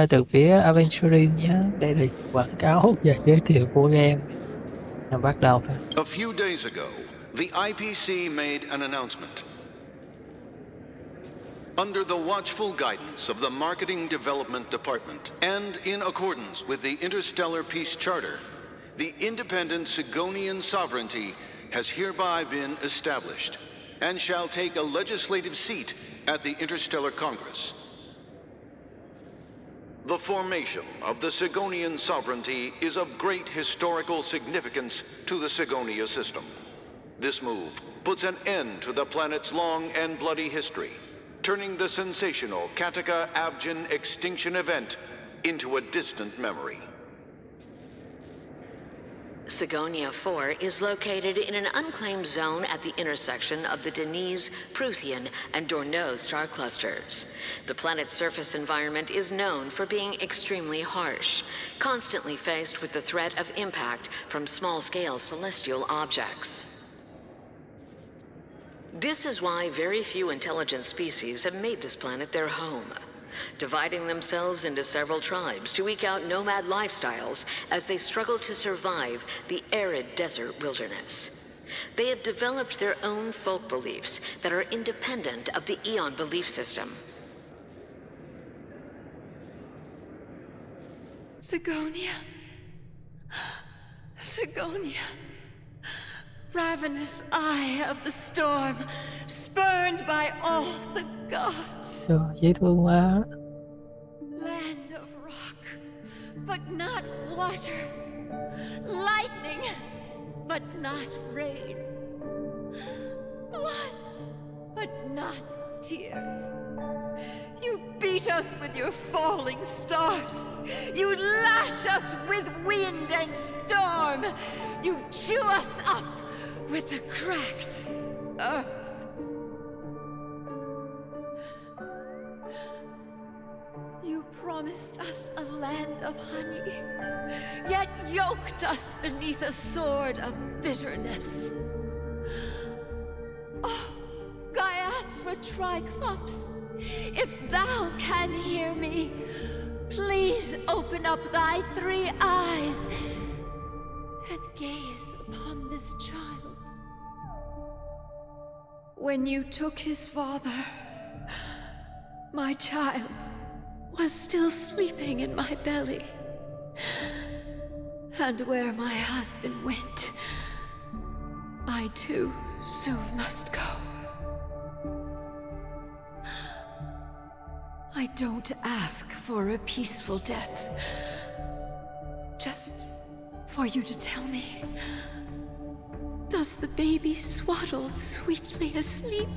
từ phía Aventuring nhé. Đây là quảng cáo và giới thiệu của game. Nào bắt đầu thôi. A few days ago, the IPC made an announcement. Under the watchful guidance of the Marketing Development Department, and in accordance with the Interstellar Peace Charter, the independent Sigonian sovereignty has hereby been established, and shall take a legislative seat at the Interstellar Congress. The formation of the Sigonian sovereignty is of great historical significance to the Sigonia system. This move puts an end to the planet's long and bloody history, turning the sensational Kataka-Abjin extinction event into a distant memory. Sigonia 4 is located in an unclaimed zone at the intersection of the Denise, Prothean, and Dorneau star clusters. The planet's surface environment is known for being extremely harsh, constantly faced with the threat of impact from small-scale celestial objects. This is why very few intelligent species have made this planet their home, dividing themselves into several tribes to eke out nomad lifestyles as they struggle to survive the arid desert wilderness. They have developed their own folk beliefs that are independent of the Eon belief system. Sigonia. Sigonia. Ravenous eye of the storm, spurned by all the gods. Dễ thương quá. Land of rock, but not water. Lightning, but not rain. Blood, but not tears. You beat us with your falling stars. You lash us with wind and storm. You chew us up with the cracked earth. You promised us a land of honey, yet yoked us beneath a sword of bitterness. Oh, Gaiathra Triclops, if thou can hear me, please open up thy three eyes and gaze upon this child. When you took his father, my child was still sleeping in my belly. And where my husband went, I too soon must go. I don't ask for a peaceful death, just for you to tell me, does the baby swaddled sweetly asleep?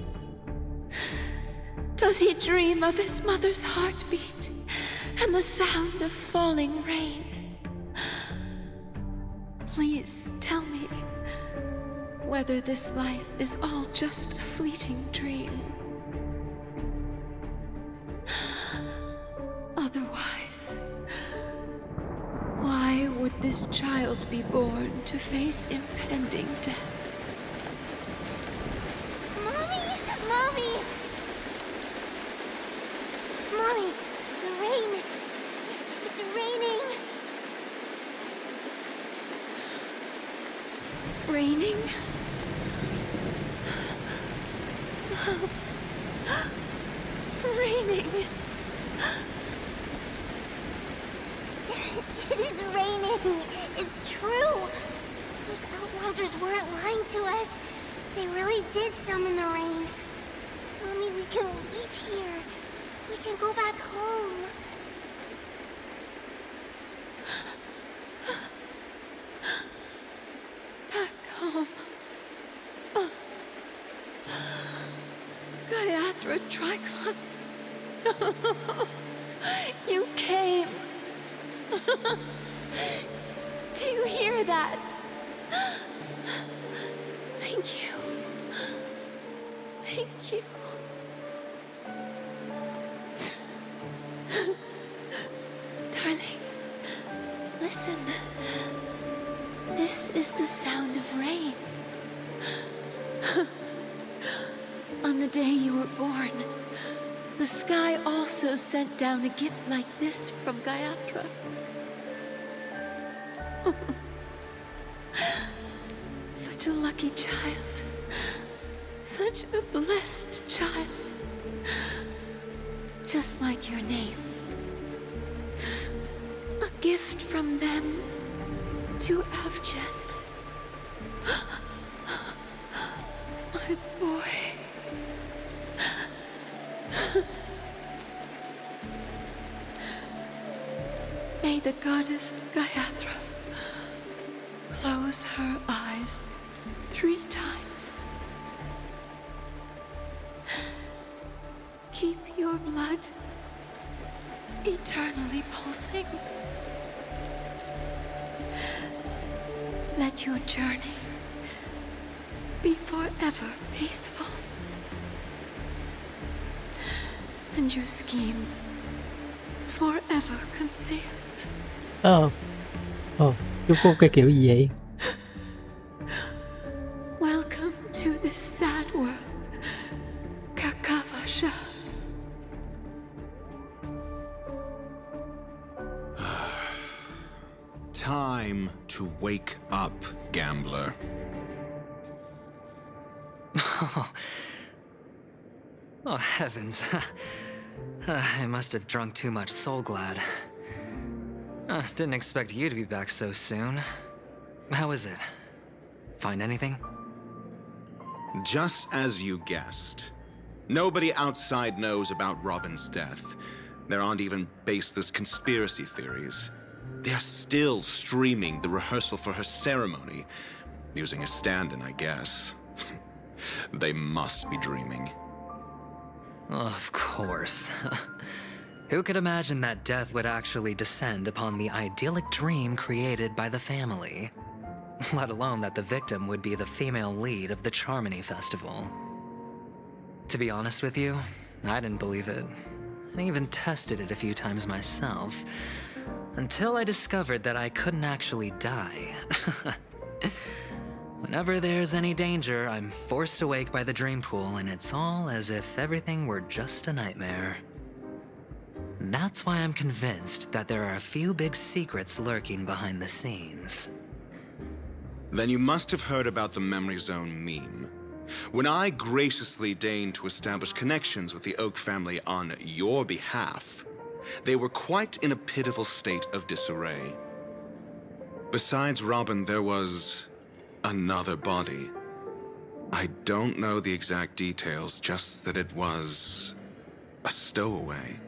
Does he dream of his mother's heartbeat and the sound of falling rain? Please tell me whether this life is all just a fleeting dream. Otherwise, why would this child be born to face impending death? Mommy! Mommy! Mommy, the rain. It's raining. Raining? Raining. It is raining. It's true. Those outworlders weren't lying to us. They really did summon the rain. Mommy, we can leave here. We can go back home. Back home. Gaiathra Triclops. You came. Do you hear that? Thank you. Thank you. Darling, listen. This is the sound of rain. On the day you were born, the sky also sent down a gift like this from Gayatra. Such a lucky child. Such a blessed child. Just like your name. A gift from them to Avjen. My boy. May the goddess Gayatra close her eyes 3 times. Keep your blood eternally pulsing. Let your journey be forever peaceful. And your schemes forever concealed. Chúc cô cái kiểu gì vậy? Welcome to this sad world, Kakavasha. Time to wake up, gambler. Oh, heavens. I must have drunk too much Soul Glad. Didn't expect you to be back so soon. How is it? Find anything? Just as you guessed. Nobody outside knows about Robin's death. There aren't even baseless conspiracy theories. They're still streaming the rehearsal for her ceremony, using a stand-in, I guess. They must be dreaming. Of course. Who could imagine that death would actually descend upon the idyllic dream created by the family? Let alone that the victim would be the female lead of the Charmony Festival. To be honest with you, I didn't believe it. I even tested it a few times myself, until I discovered that I couldn't actually die. Whenever there's any danger, I'm forced awake by the dream pool, and it's all as if everything were just a nightmare. That's why I'm convinced that there are a few big secrets lurking behind the scenes. Then you must have heard about the Memory Zone meme. When I graciously deigned to establish connections with the Oak family on your behalf, they were quite in a pitiful state of disarray. Besides Robin, there was another body. I don't know the exact details, just that it was a stowaway.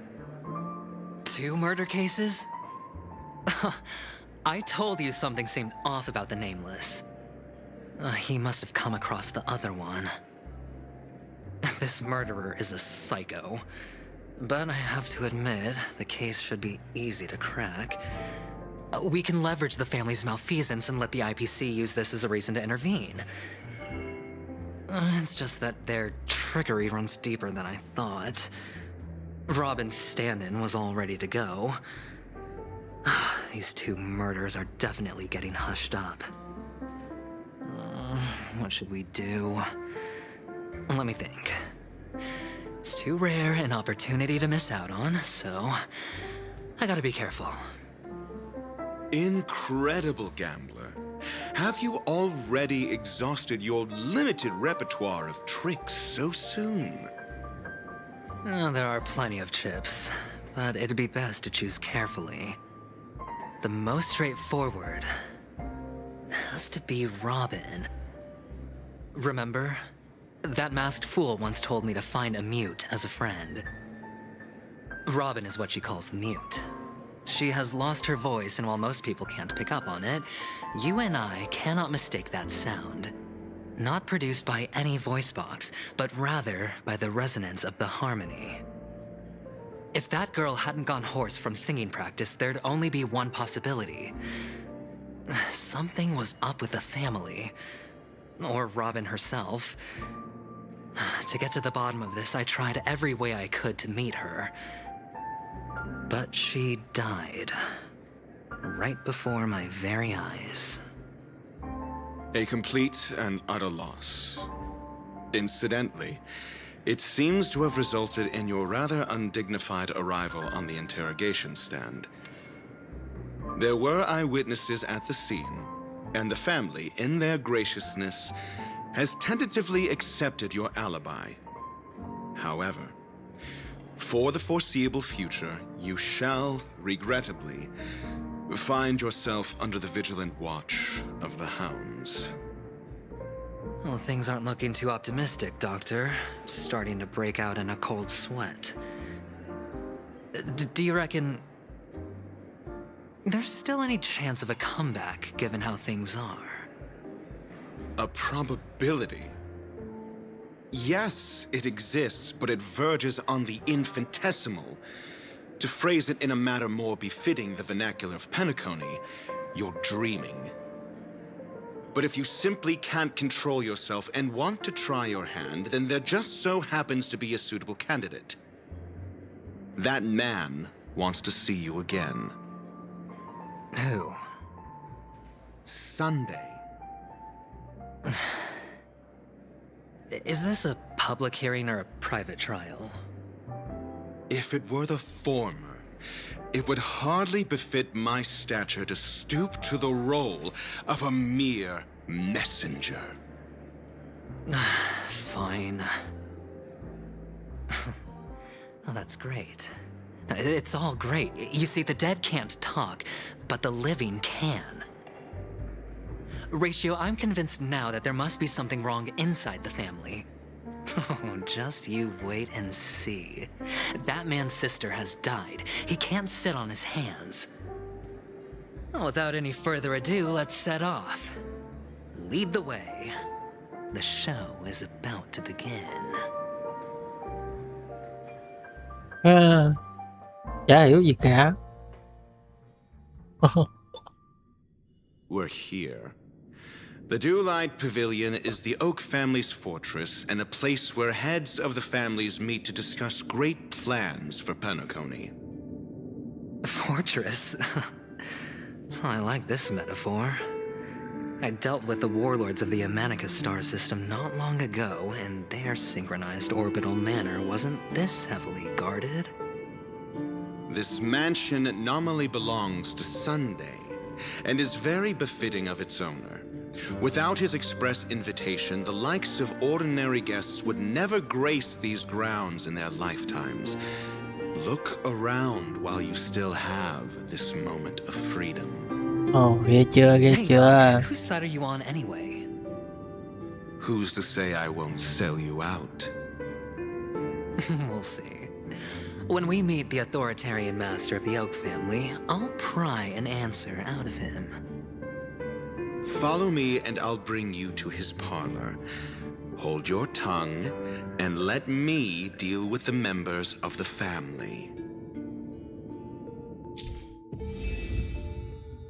2 murder cases? I told you something seemed off about the Nameless. He must have come across the other one. This murderer is a psycho. But I have to admit, the case should be easy to crack. We can leverage the family's malfeasance and let the IPC use this as a reason to intervene. It's just that their trickery runs deeper than I thought. Robin's stand-in was all ready to go. These 2 murders are definitely getting hushed up. What should we do? Let me think. It's too rare an opportunity to miss out on, so I gotta be careful. Incredible, gambler. Have you already exhausted your limited repertoire of tricks so soon? There are plenty of chips, but it'd be best to choose carefully. The most straightforward has to be Robin. Remember? That masked fool once told me to find a mute as a friend. Robin is what she calls the mute. She has lost her voice, and while most people can't pick up on it, you and I cannot mistake that sound. Not produced by any voice box, but rather by the resonance of the harmony. If that girl hadn't gone hoarse from singing practice, there'd only be one possibility. Something was up with the family. Or Robin herself. To get to the bottom of this, I tried every way I could to meet her. But she died. Right before my very eyes. A complete and utter loss. Incidentally, It seems to have resulted in your rather undignified arrival on the interrogation stand. There were eyewitnesses at the scene, and the family, in their graciousness, has tentatively accepted your alibi. However, for the foreseeable future, you shall, regrettably, find yourself under the vigilant watch of the hounds. Well, things aren't looking too optimistic, Doctor. I'm starting to break out in a cold sweat. Do you reckon there's still any chance of a comeback, given how things are? A probability? Yes, it exists, but it verges on the infinitesimal. To phrase it in a manner more befitting the vernacular of Penacony, you're dreaming. But if you simply can't control yourself and want to try your hand, then there just so happens to be a suitable candidate. That man wants to see you again. Who? Sunday. Is this a public hearing or a private trial? If it were the former, it would hardly befit my stature to stoop to the role of a mere messenger. Fine. Oh, that's great. It's all great. You see, the dead can't talk, but the living can. Ratio, I'm convinced now that there must be something wrong inside the family. Oh, just you wait and see. That man's sister has died. He can't sit on his hands. Well, without any further ado, let's set off. Lead the way. The show is about to begin. Chả hiểu gì cả. We're here. The Dewlight Pavilion is the Oak family's fortress and a place where heads of the families meet to discuss great plans for Penacony. Fortress? I like this metaphor. I dealt with the warlords of the Amanicus star system not long ago, and their synchronized orbital manor wasn't this heavily guarded. This mansion nominally belongs to Sunday, and is very befitting of its owner. Without his express invitation, the likes of ordinary guests would never grace these grounds in their lifetimes. Look around while you still have this moment of freedom. Ồ, ghê chưa, ghê Hey, chưa. Doc, whose side are you on anyway? Who's to say I won't sell you out? We'll see. When we meet the authoritarian master of the Oak family, I'll pry an answer out of him. Follow me and I'll bring you to his parlor. Hold your tongue and let me deal with the members of the family.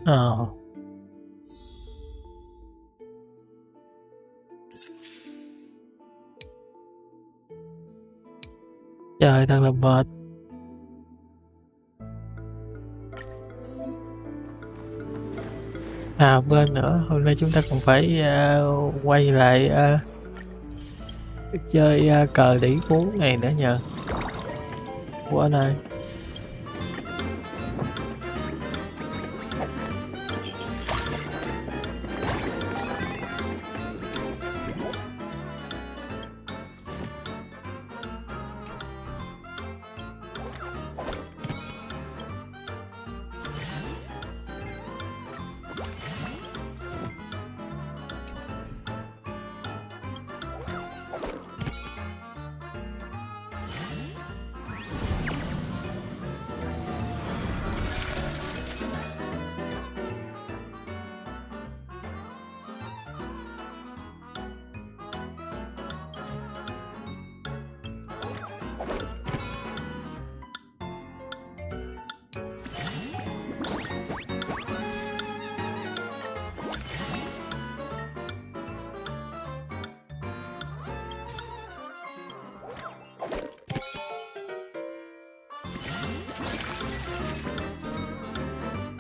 Ờ. Trời thật là mệt. À quên nữa, hôm nay chúng ta còn phải quay lại chơi cờ đỉ cuốn này nữa nhờ. Quên rồi.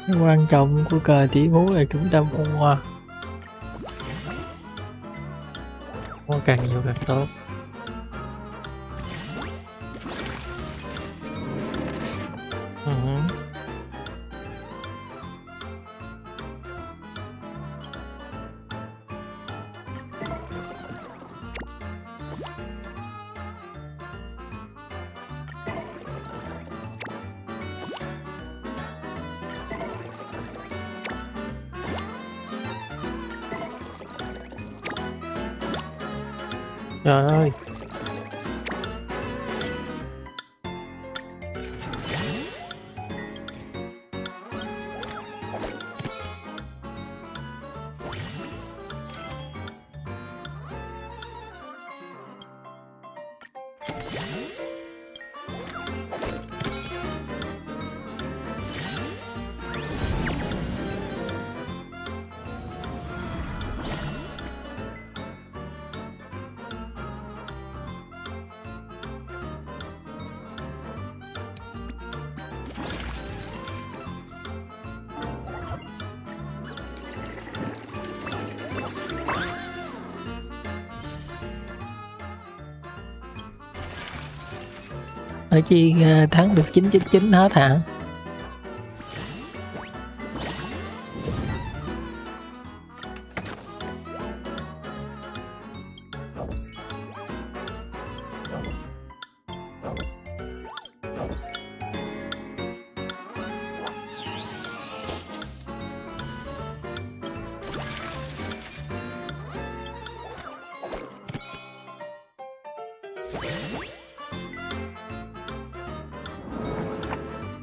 Cái quan trọng của cờ tỷ phú là chúng ta mua càng nhiều càng tốt. Trời ơi. Ở chi thắng được 999 hết hả?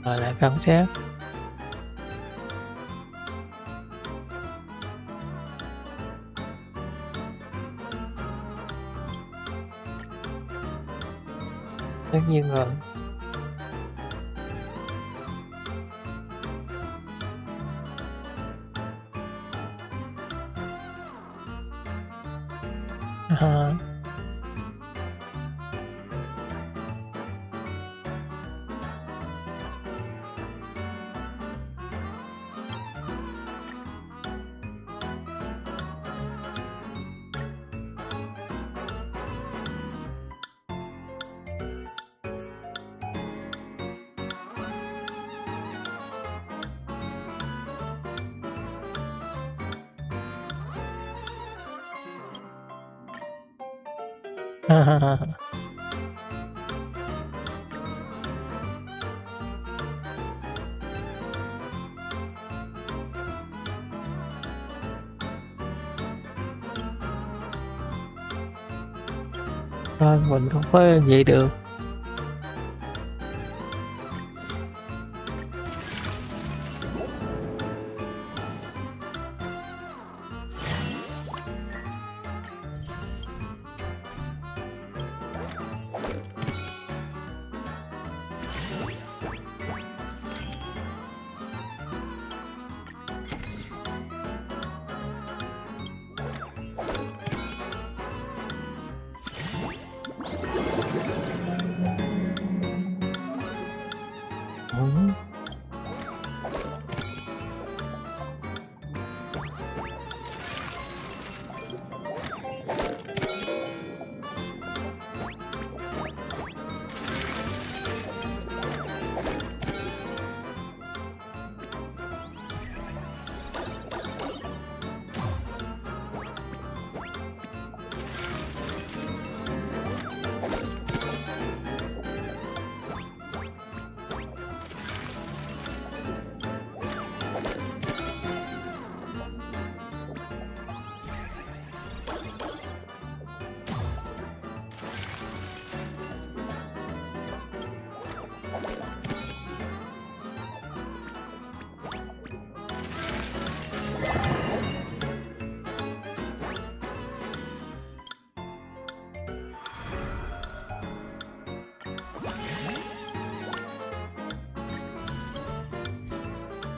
Rồi lại khảo sát. Tất nhiên rồi. À. Thôi mình không có vậy được.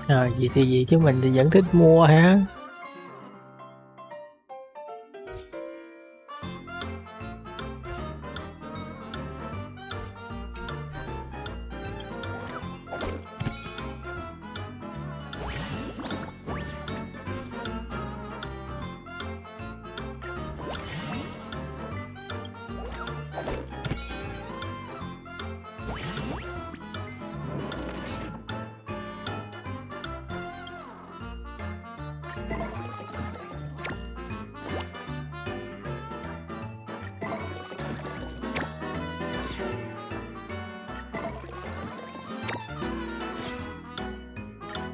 Rồi gì thì gì chứ mình thì vẫn thích mua ha.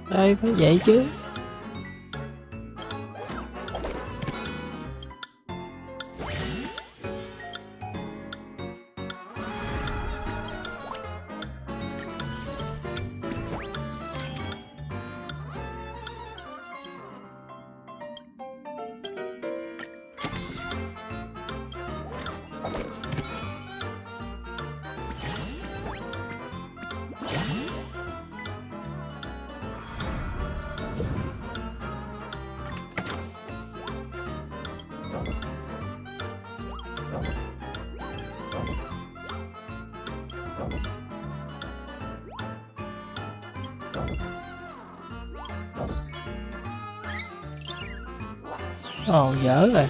Đây phải vậy chứ. Ồ, dở rồi.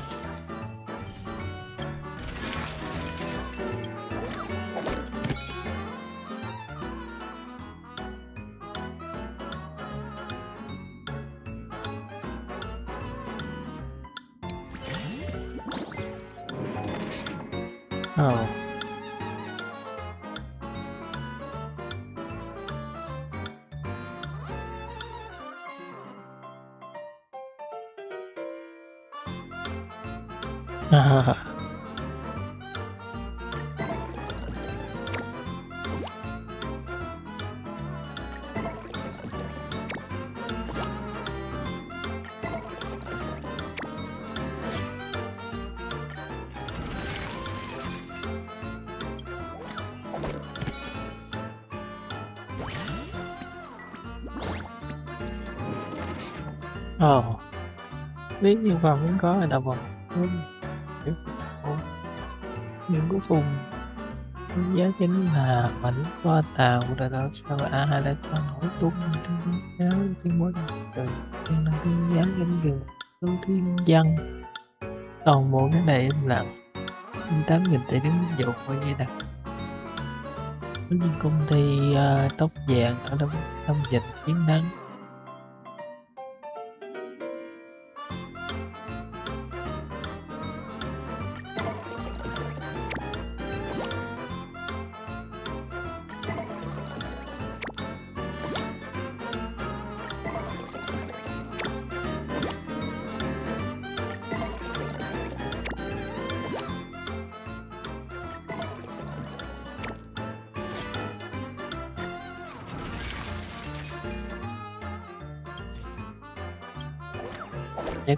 Ồ. À. Ồ, nếu như vào muốn có người ta vào những cái vùng giá chính là mảnh kho tàu đã tạo sao a hai đã cho nổi tung tiếng giáo tiếng mối từ tiếng năng tiếng giáo danh đường thứ thiên văn toàn bộ cái này im lặng 8.000 tỷ đứng ví dụ coi như là có những công ty tóc vàng ở trong dịch chiến nắng.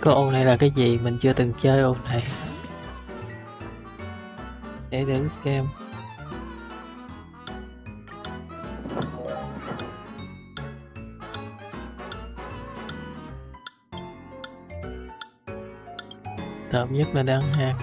Cái ô này là cái gì? Mình chưa từng chơi ô này. Để thử xem. Tạm nhất là đang hàng.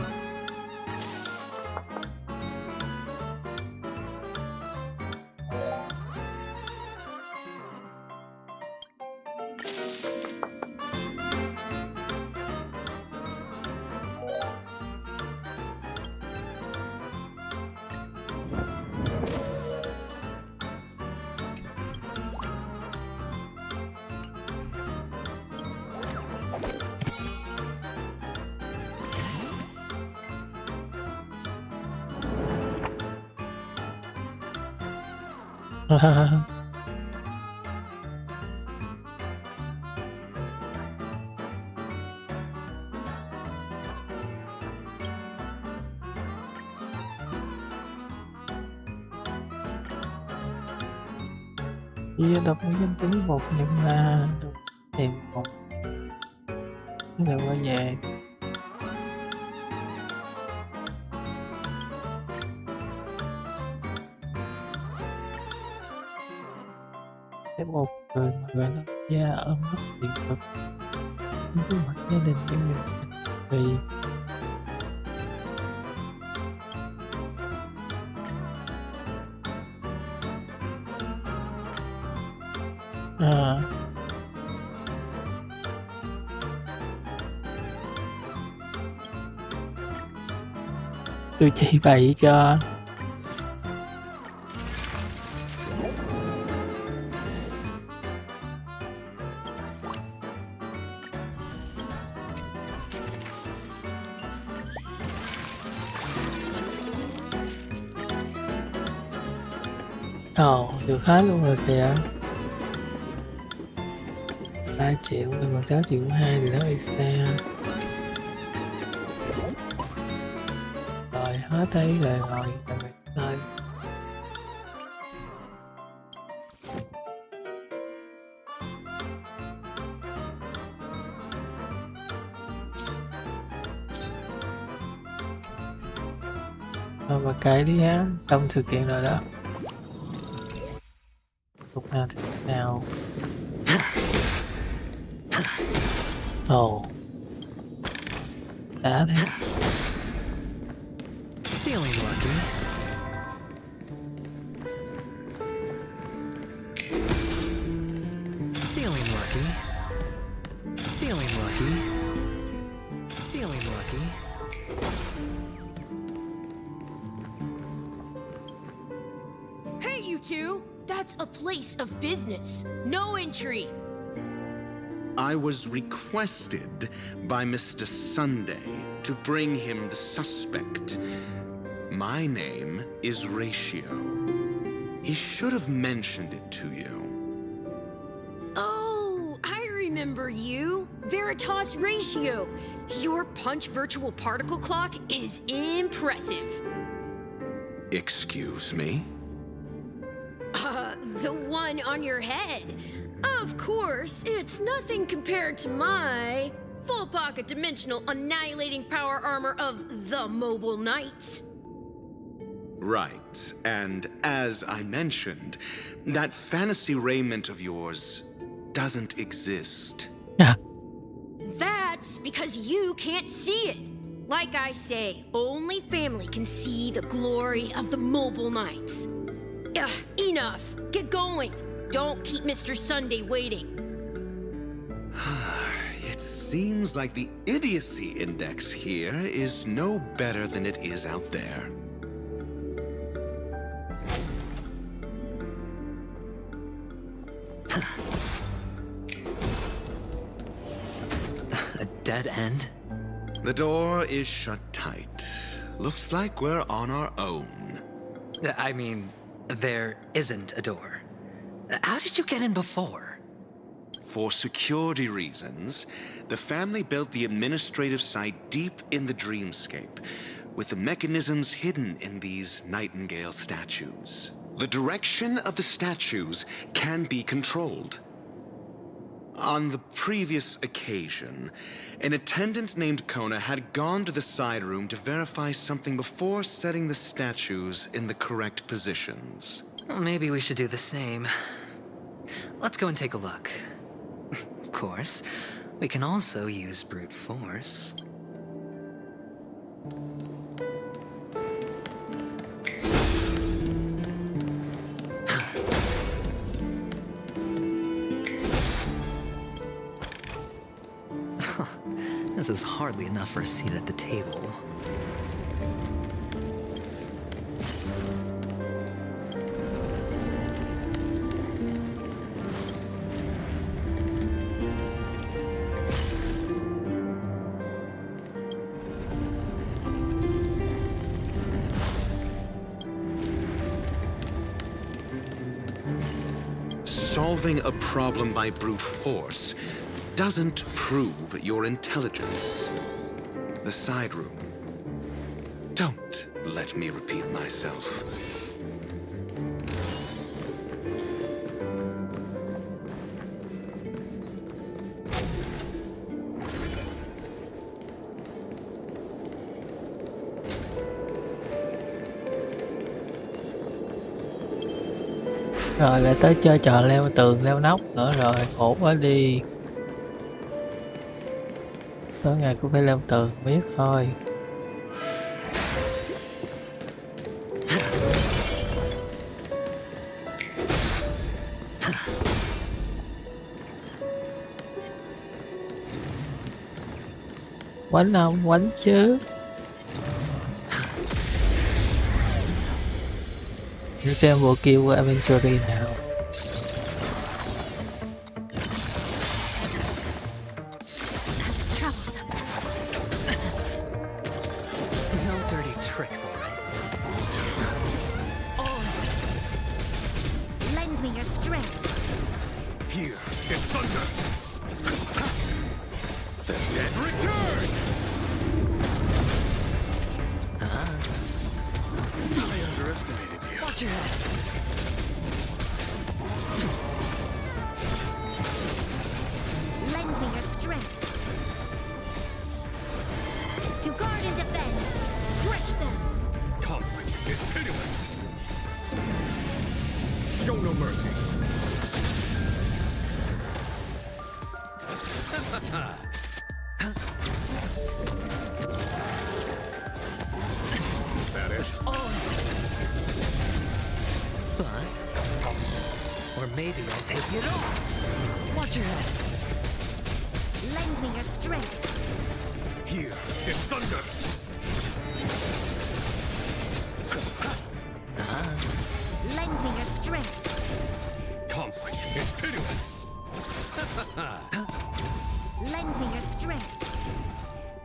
Chia đọc những danh tính một nhận là được tìm một đều quay về cái một người mà gọi là gia ở mức hiện thực những cái mặt gia đình của mình vì tôi chỉ bày cho được hết luôn rồi kìa. 3 triệu rồi còn 6 triệu 2 thì nó hơi xa. Rồi hết thấy rồi rồi mình thôi. Thôi mà cái đi á, xong sự kiện rồi đó. Lúc nào thì lúc nào. Ồ. Đã đấy. Feeling lucky. Feeling lucky. Feeling lucky. dokie. Hey, you two! That's a place of business. No entry. I was requested by Mr. Sunday to bring him the suspect. My name is Ratio. He should have mentioned it to you. Oh, I remember you. Veritas Ratio. Your punch virtual particle clock is impressive. Excuse me? The one on your head. Of course, it's nothing compared to my full pocket dimensional annihilating power armor of the Mobile Knights. Right, and as I mentioned, that fantasy raiment of yours doesn't exist. Yeah. That's because you can't see it. Like I say, only family can see the glory of the Mobile Knights. Ugh, enough. Get going. Don't keep Mr. Sunday waiting. It seems like the idiocy index here is no better than it is out there. A dead end? The door is shut tight. Looks like we're on our own. I mean, there isn't a door. How did you get in before? For security reasons, the family built the administrative site deep in the dreamscape, with the mechanisms hidden in these Nightingale statues. The direction of the statues can be controlled. On the previous occasion, an attendant named Kona had gone to the side room to verify something before setting the statues in the correct positions. Well, maybe we should do the same. Let's go and take a look. Of course, we can also use brute force. This is hardly enough for a seat at the table. Solving a problem by brute force doesn't prove your intelligence. The side room. Don't let me repeat myself. Rồi lại tới chơi trò leo tường leo nóc nữa rồi, khổ quá đi. Tối ngày cũng phải leo tường biết thôi. Quánh không? Quánh chứ. Thử xem bộ kill của Adventure nào. No dirty tricks, all right? Lend me your strength. Here is thunder. The dead return. I underestimated you. Watch your head. Lend me your strength. To guard and defend. Crush them. Conflict is pitiless. Show no mercy. That it? Bust. Or maybe I'll take it all. Watch your head. Lend me your strength. Here is thunder. Lend me your strength. Conflict is pitiless. Lend me your strength.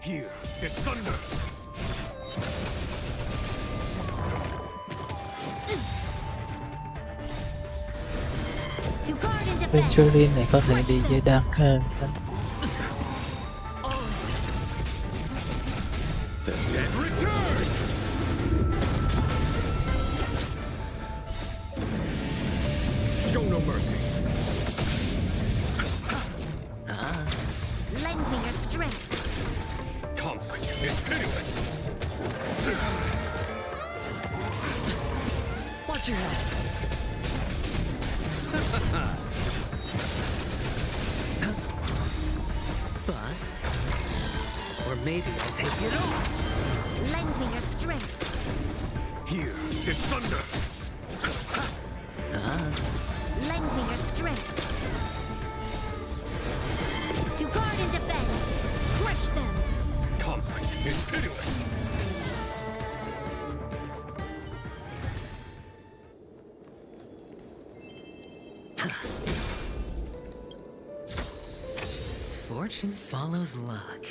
Here is thunder. To guard and Bên defend. Jolene này có thể đi với Dark hơn. The dead return. Show no mercy. Lend me your strength. Conflict is pitiless. Watch your head. Bust. Or maybe I'll take it all. Lend me your strength. Here is thunder. Lend me your strength. To guard and defend. Crush them. Conflict is pitiless. Fortune follows luck,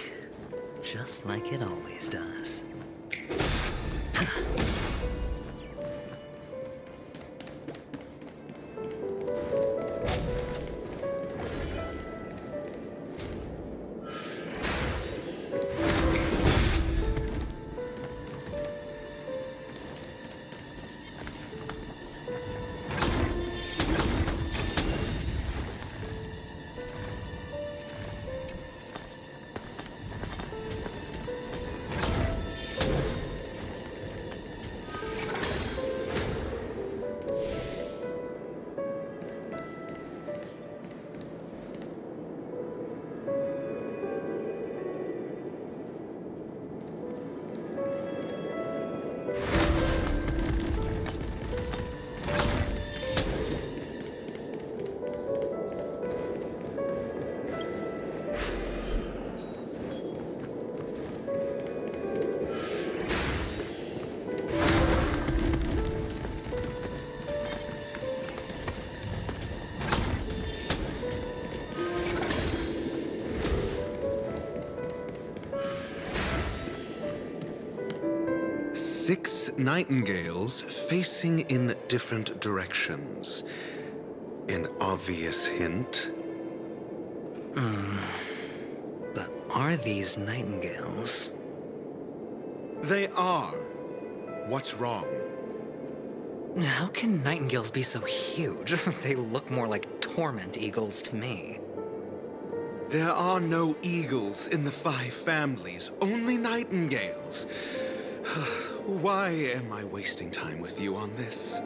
just like it always does. Six nightingales facing in different directions. An obvious hint. But are these nightingales? They are. What's wrong? How can nightingales be so huge? They look more like torment eagles to me. There are no eagles in the 5 families, only nightingales. Why am I wasting time with you on this?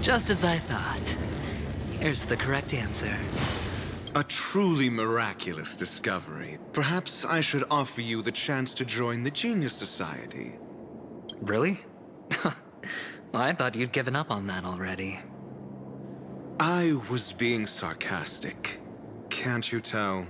Just as I thought. Here's the correct answer. A truly miraculous discovery. Perhaps I should offer you the chance to join the Genius Society. Really? Well, I thought you'd given up on that already. I was being sarcastic. Can't you tell?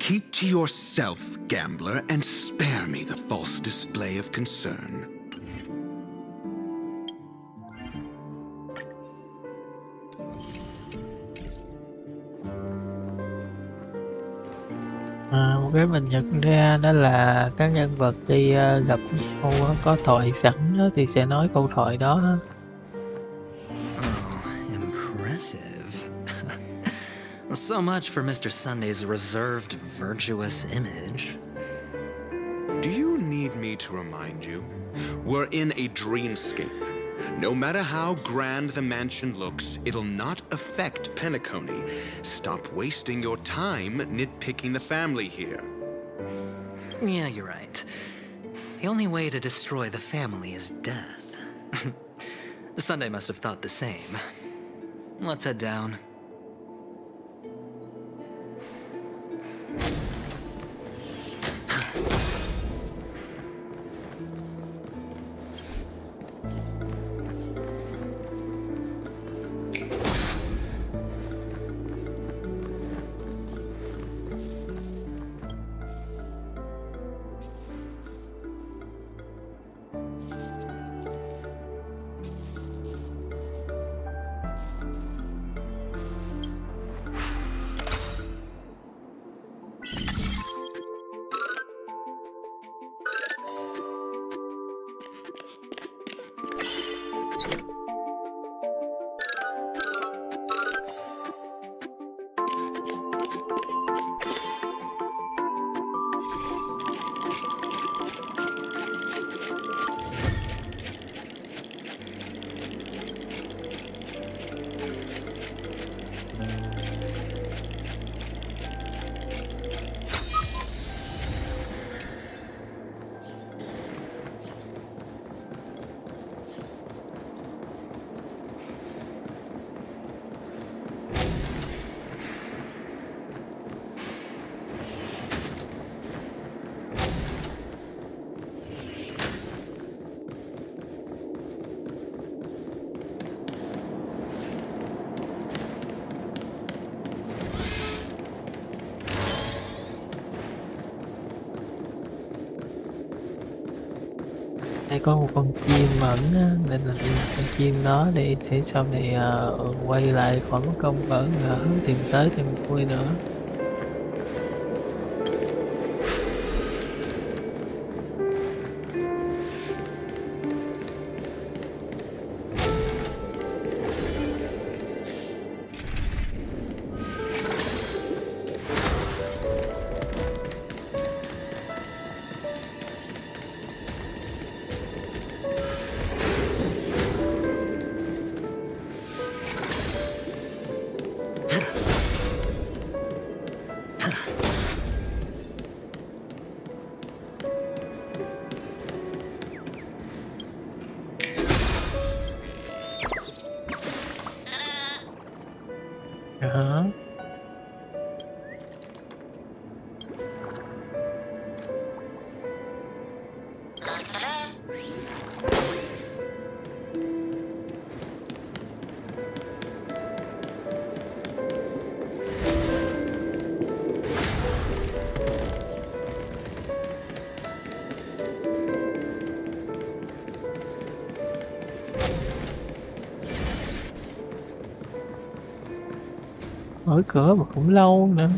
Keep to yourself, gambler, and spare me the false display of concern. Một cái mình nhận ra đó là các nhân vật khi gặp nhau có thoại sẵn đó, thì sẽ nói câu thoại đó. Oh, impressive. So much for Mr. Sunday's reserved, virtuous image. Do you need me to remind you? We're in a dreamscape. No matter how grand the mansion looks, it'll not affect Penacony. Stop wasting your time nitpicking the family here. Yeah, you're right. The only way to destroy the family is death. Sunday must have thought the same. Let's head down. Đây có một con chim ẩn á, nên là đi con chim nó đi để sau này quay lại khỏi mất công bỡ ngỡ tìm tới tìm vui nữa. Đó. Mở cửa mà cũng lâu nữa.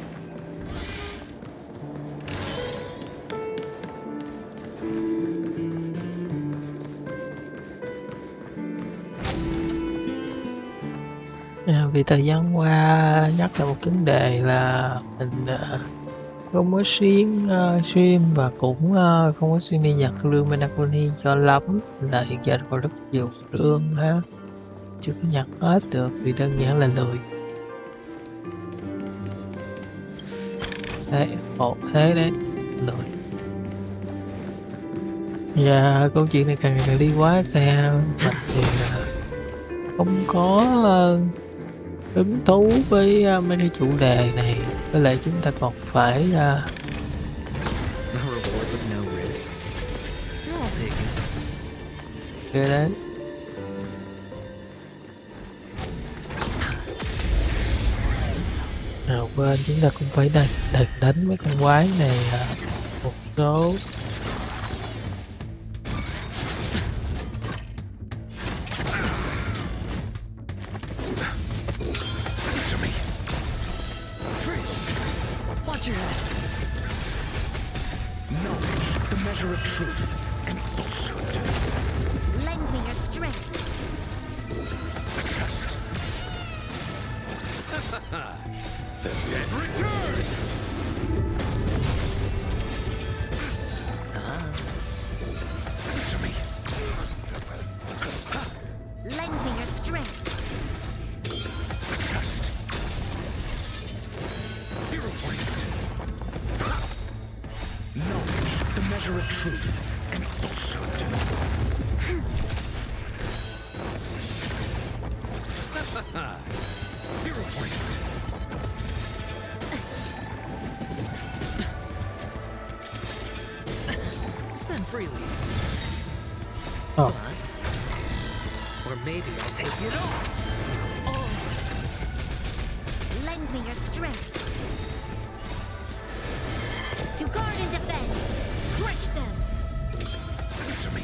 Vì thời gian qua nhắc là một vấn đề là mình không có xuyên và cũng không có xuyên đi nhặt lương Menaconi cho lắm, là hiện giờ còn rất nhiều lương ha, chưa có nhặt hết được vì đơn giản là lười. Đấy, một thế đấy, lười. Và câu chuyện này càng đi quá xa, mình thì không có hứng thú với mấy cái chủ đề này, với lại chúng ta còn phải No reward with no risk. I'll take it. kia đấy. Quên chúng ta cũng phải đánh mấy con quái này một số. Watch your head. Knowledge, the measure of truth and falsehood. Lend me your strength. The test. The dead return! Answer me. Lend me your strength. The test. 0 points. Knowledge, the measure of truth and falsehood. 0 points. Spend freely. Oh. Must. Or maybe I'll take it all. Lend me your strength. To guard and defend. Crush them. Answer me.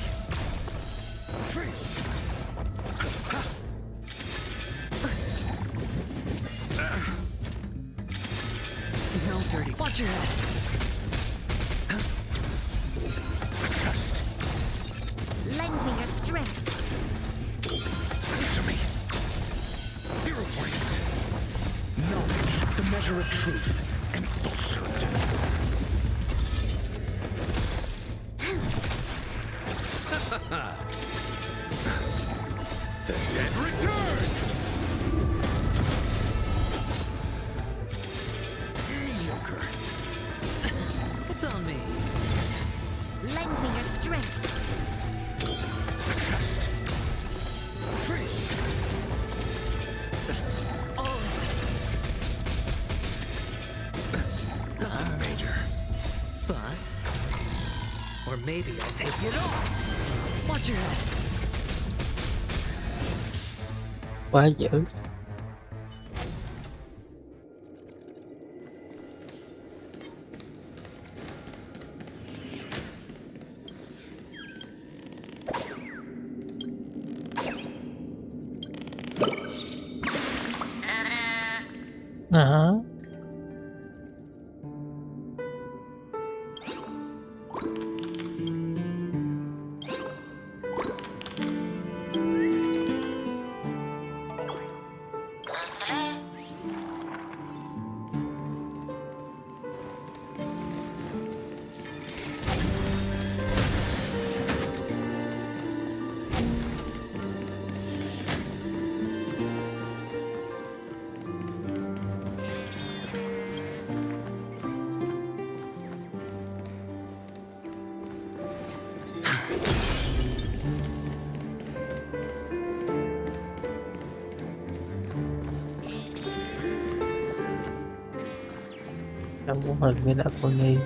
No dirty. Watch your head. The test. Lend me your strength. Answer me. 0 points. Knowledge, the measure of truth and falsehood. The dead return! Mediocre. It's on me. Lend me your strength. The test. Free. Nothing major. Bust. Or maybe I'll take it all. Watch your head. Quá dữ. Hả? Trong mô hình với đã con đi.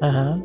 Hả?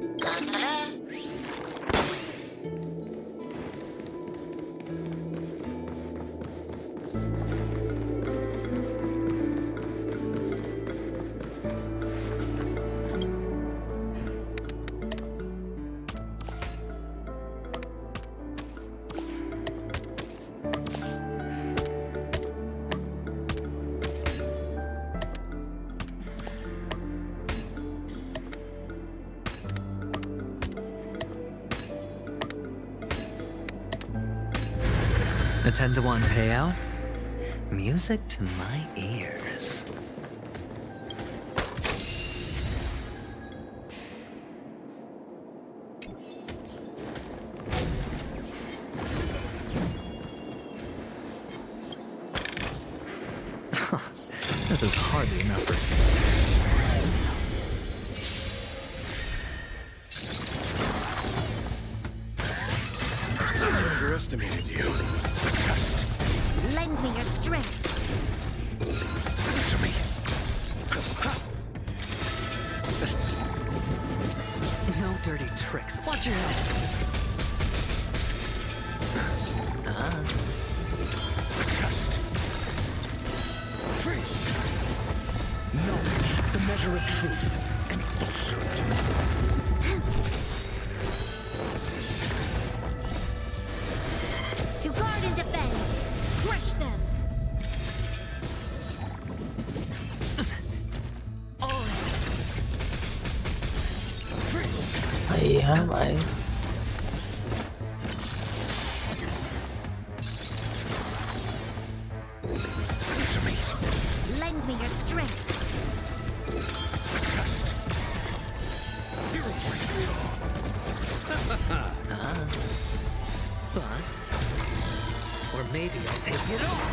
A 10-to-1 payout? Music to my ears. This is hardly enough for I underestimated you. Just Lend me your strength. Answer me. No dirty tricks. Watch your head. Test. Freeze. Knowledge, the measure of truth and falsehood. To guard and defend. Crush them. Hay hả vậy? Answer me. Lend me your strength. Test. 0 points. Bust. Or maybe I'll take it all.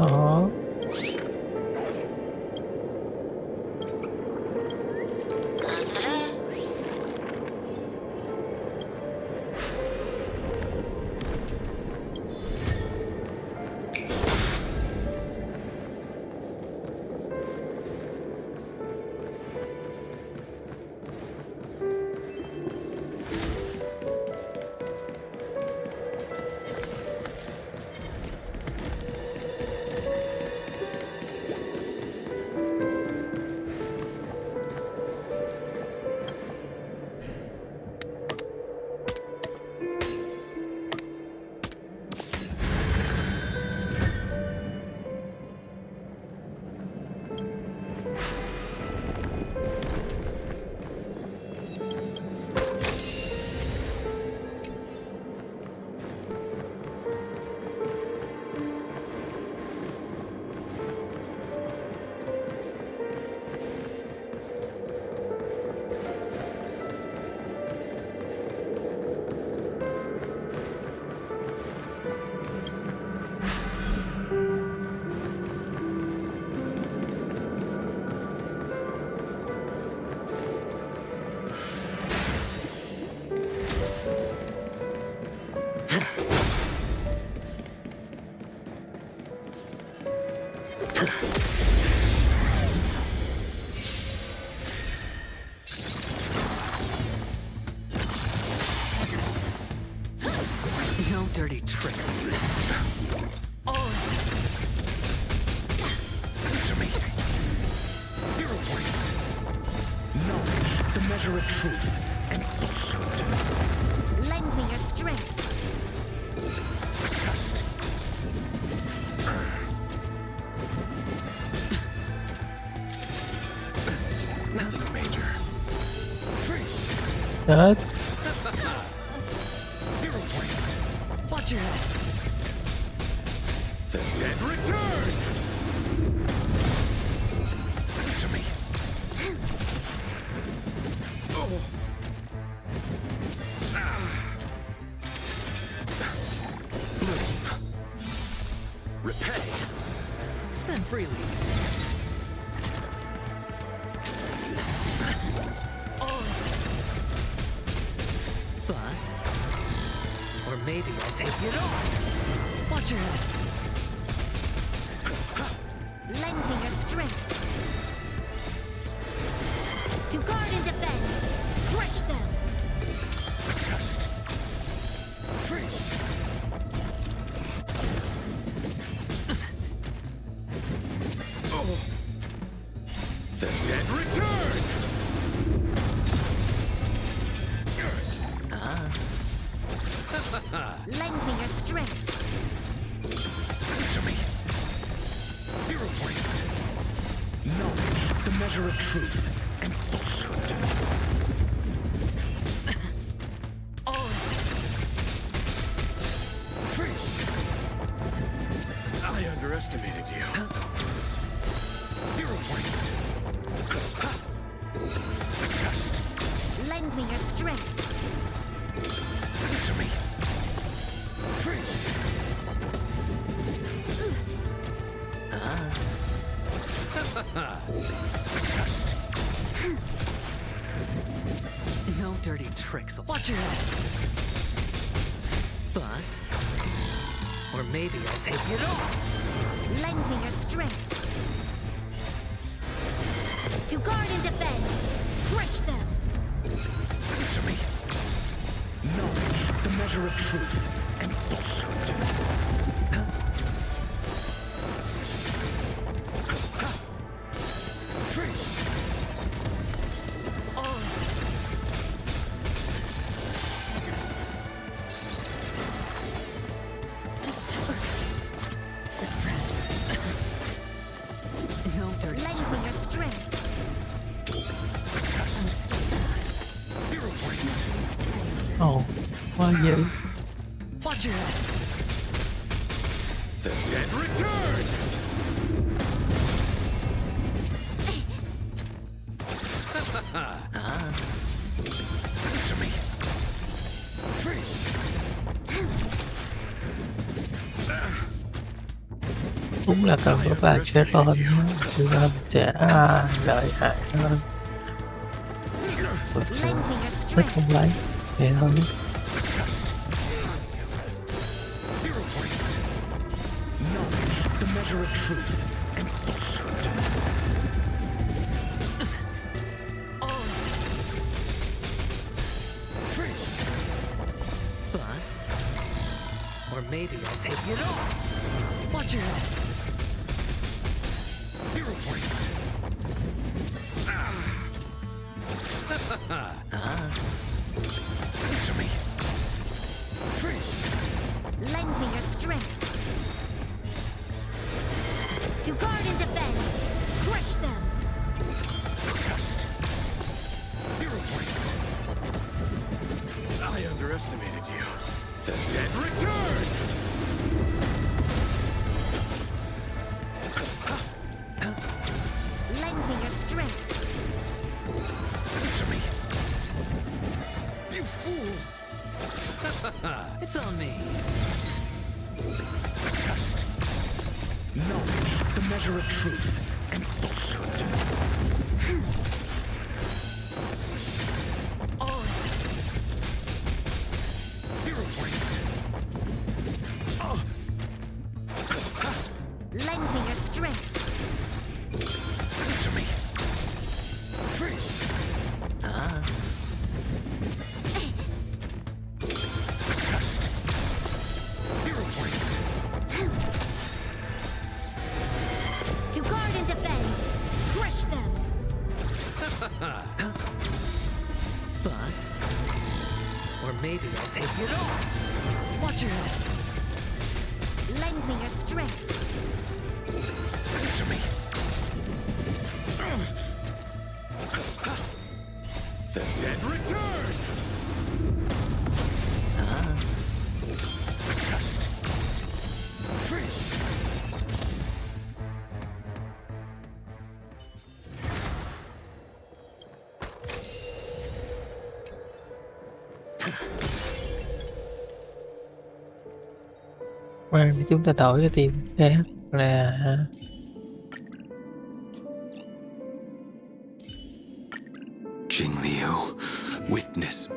Đó. No dirty tricks. Answer me. 0 points. Knowledge, the measure of truth and falsehood. Lend me your strength. Test. Nothing major. Freeze. Chết. 0 points. Watch your head. The dead return. Answer me. Oh. Bloom. Repay. Spend freely. Bust. Or maybe I'll take it off. Watch your head. Lend me your strength. To guard and defend. Crush them. Test. Freeze. The dead return! Lend me your strength. Answer me. 0 points. Knowledge, the measure of truth and falsehood. Freeze. I underestimated you. 0 points. Test. Lend me your strength. Answer me. Freeze. Test. No dirty tricks. Watch your head. Bust. Or maybe I'll take it off. Lend me your strength. To guard and defend. Crush them. Answer me. Knowledge, the measure of truth and falsehood. Freeze. No dirty Lend me your strength. 0 points. Ồ, quá dữ. Watch your head. The dead return! Answer me. Freeze. Đúng là cần có vài chết hơn chứ mình sẽ lợi hại hơn. Lend me your Thích strength. không lấy vậy thôi. 0 points. Knowledge, the measure of truth and falsehood. Freeze. Bust. Or maybe I'll take it off. Watch your head. 0 points. Answer me. Freeze. Lend me your strength. To guard and defend. Crush them. Test. 0 points. I underestimated you. The dead return! Lend me your strength. Answer me. You fool! It's on me. Test. Knowledge, the measure of truth and falsehood. Zero points. Lend me your strength. Answer me. Freeze. Test. 0 points. To guard and defend. Crush them. Bust. Or maybe I'll take it off. Watch your head. Lend me your strength. Answer me. The dead return! Test. Freeze. Khoan để chúng ta đổi cái tìm khác là Liu, witness.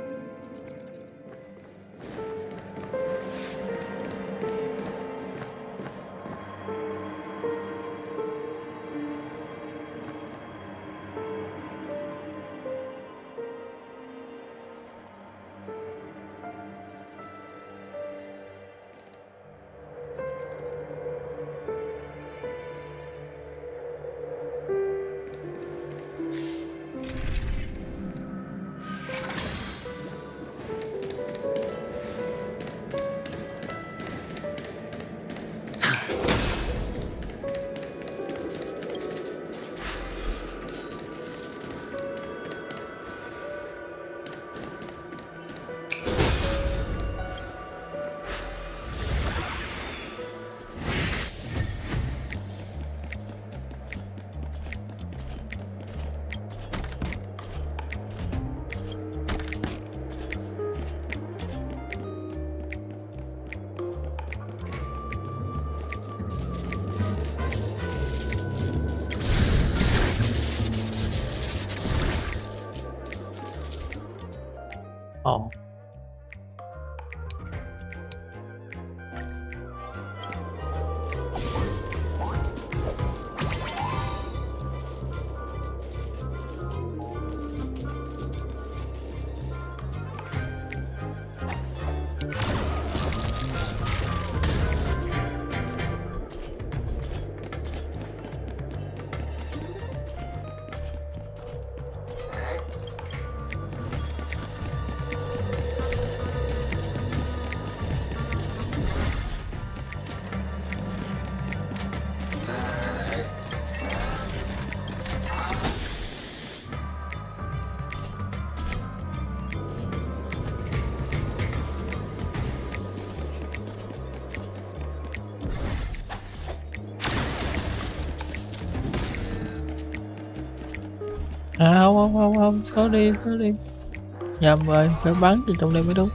Ồ. À, không, sorry. Nhầm rồi, phải bắn từ trong đây mới đúng.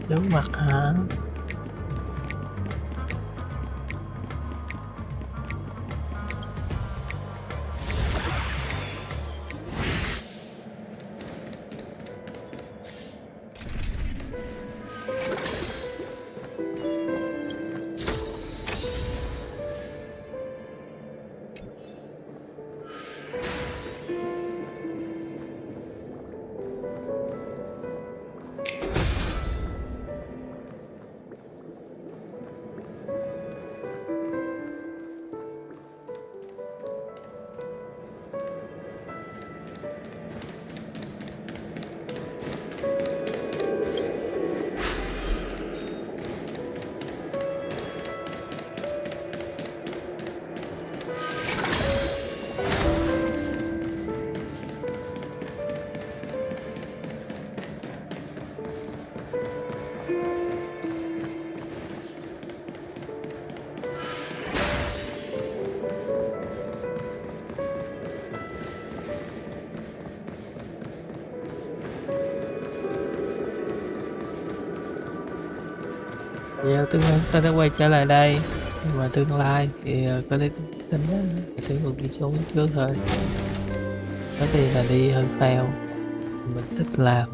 Giấu mặt hả? Giờ tôi đã quay trở lại đây, nhưng mà tương lai thì có thể tính tôi còn đi xuống trước thôi. Có thì là đi hơi fail, mình thích làm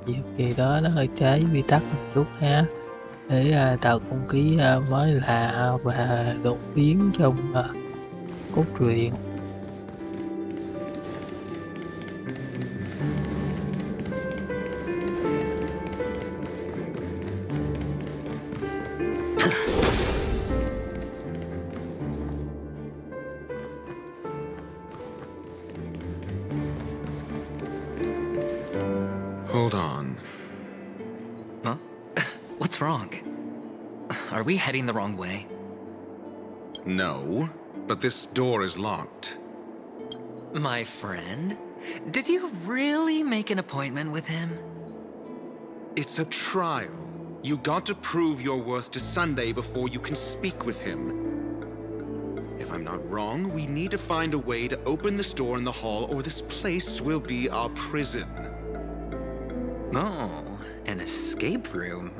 việc gì đó nó hơi trái với quy tắc một chút ha, để tạo không khí mới lạ và đột biến trong cốt truyện. Hold on. Huh? What's wrong? Are we heading the wrong way? No, but this door is locked. My friend? Did you really make an appointment with him? It's a trial. You got to prove your worth to Sunday before you can speak with him. If I'm not wrong, we need to find a way to open this door in the hall, or this place will be our prison. Oh, an escape room.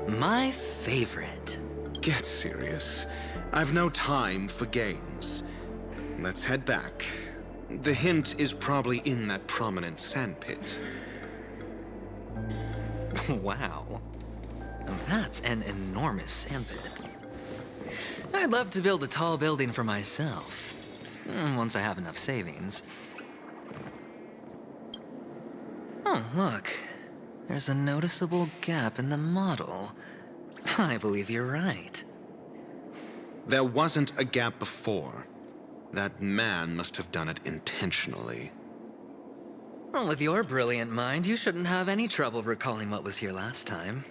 My favorite. Get serious. I've no time for games. Let's head back. The hint is probably in that prominent sandpit. Wow. That's an enormous sandpit. I'd love to build a tall building for myself, once I have enough savings. Oh, look. There's a noticeable gap in the model. I believe you're right. There wasn't a gap before. That man must have done it intentionally. Well, with your brilliant mind, you shouldn't have any trouble recalling what was here last time.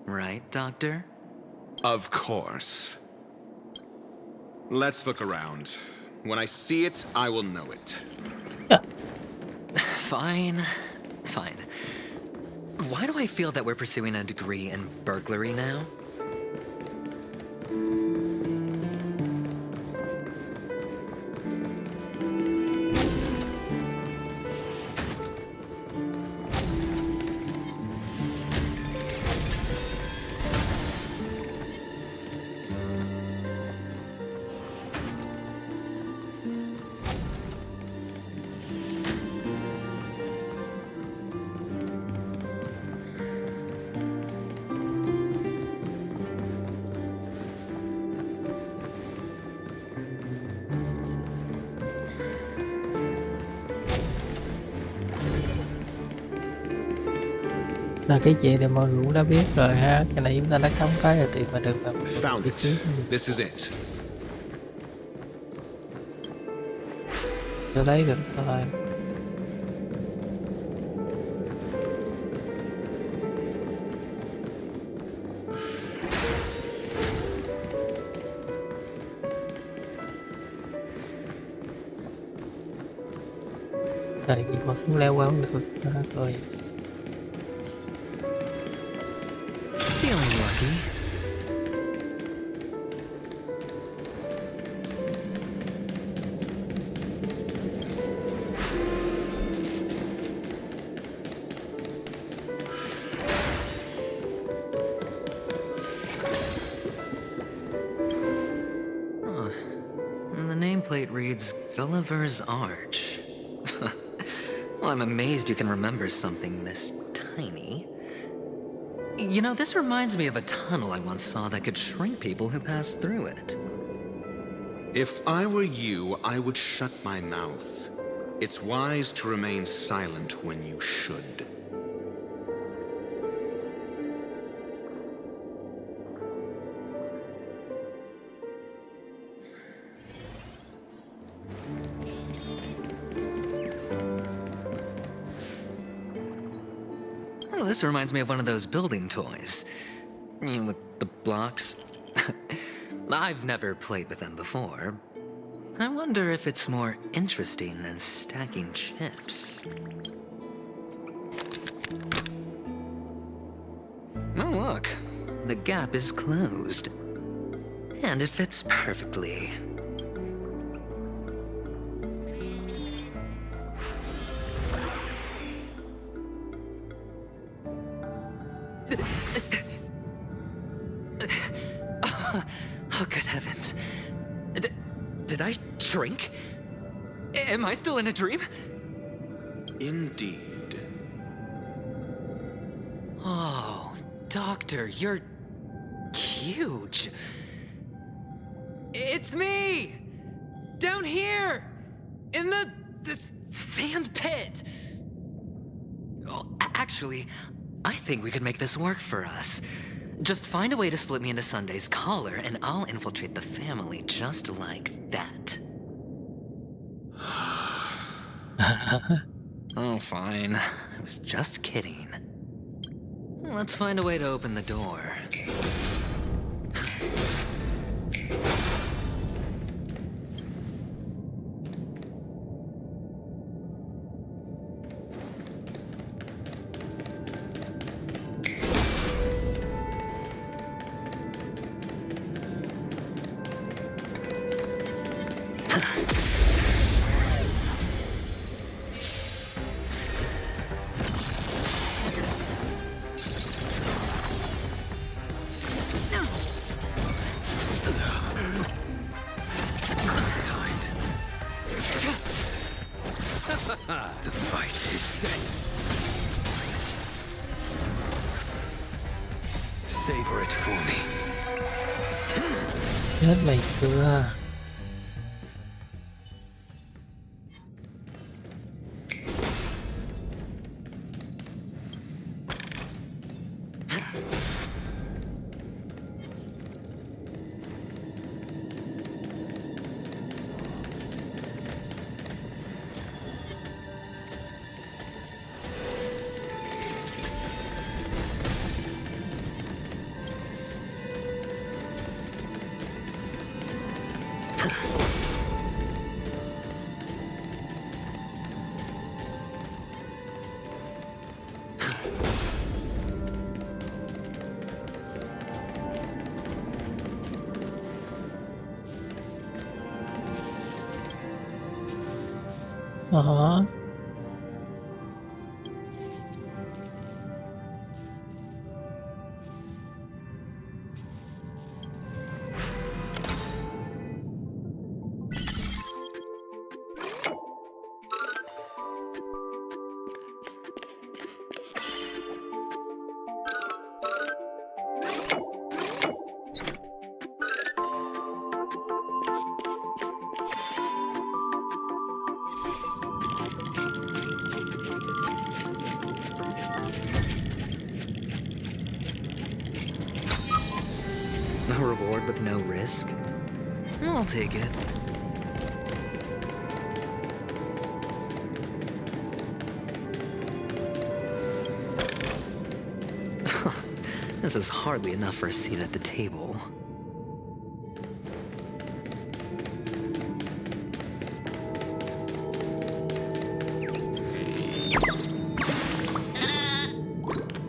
Right, Doctor? Of course. Let's look around. When I see it, I will know it. Yeah. Fine. Fine. Why do I feel that we're pursuing a degree in burglary now? Là cái gì thì mọi người cũng đã biết rồi ha, cái này chúng ta đã cắm cái rồi thì mà đừng làm Found it. This is it. cho lấy được thôi. Tại vì mà không leo qua không được rồi. Feeling lucky. Huh. And the nameplate reads Gulliver's Arch. Well, I'm amazed you can remember something this tiny. You know, this reminds me of a tunnel I once saw that could shrink people who passed through it. If I were you, I would shut my mouth. It's wise to remain silent when you should. Oh, this reminds me of one of those building toys. You know, with the blocks. I've never played with them before. I wonder if it's more interesting than stacking chips. Oh, look. The gap is closed. And it fits perfectly. Oh, good heavens. Did I shrink? Am I still in a dream? Indeed. Oh, Doctor, you're huge. It's me! Down here! In the sand pit! Oh, actually, I think we could make this work for us. Just find a way to slip me into Sunday's collar, and I'll infiltrate the family just like that. Oh, fine. I was just kidding. Let's find a way to open the door. The fight is set. Savor it for me. Chết mày chưa? Hả? A reward with no risk? I'll take it. This is hardly enough for a seat at the table.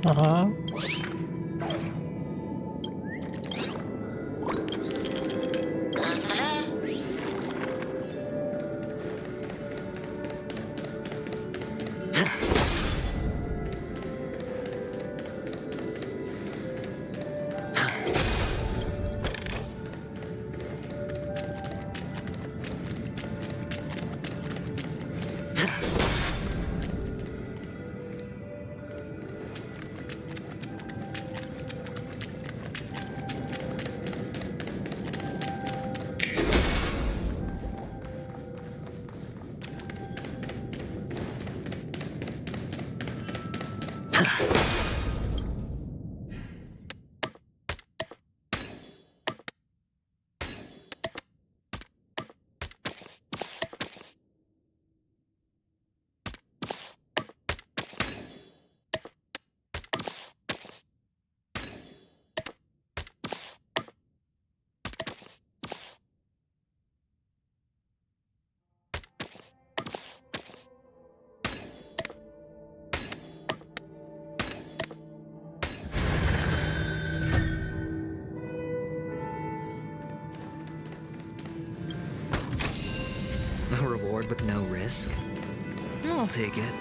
Hả? A reward with no risk? I'll take it.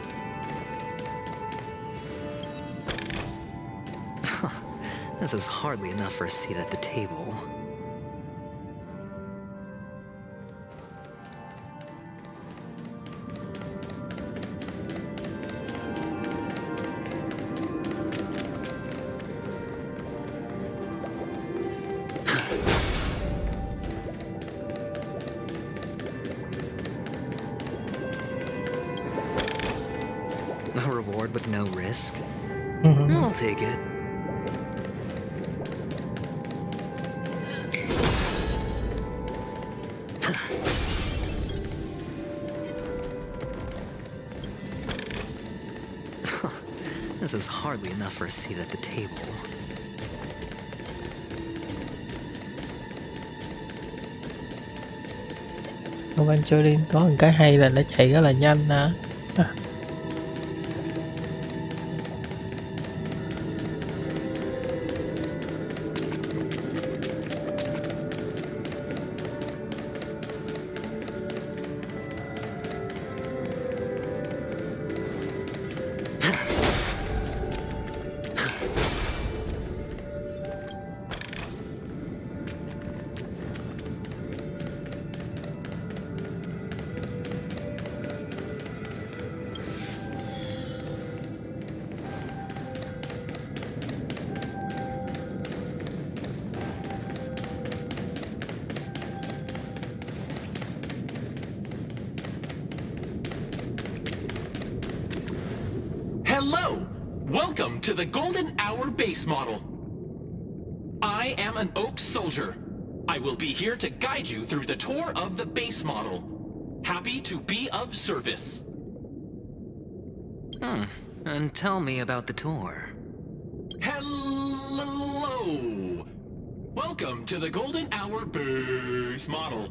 This is hardly enough for a seat at the table. A reward with no risk? Ừ. I'll take it. This is hardly enough for a seat at the table. Evangeline có một cái hay là nó chạy rất là nhanh nè. Hello! Welcome to the Golden Hour base model. I am an Oak soldier. I will be here to guide you through the tour of the base model. Happy to be of service. And tell me about the tour. Hello! Welcome to the Golden Hour base model.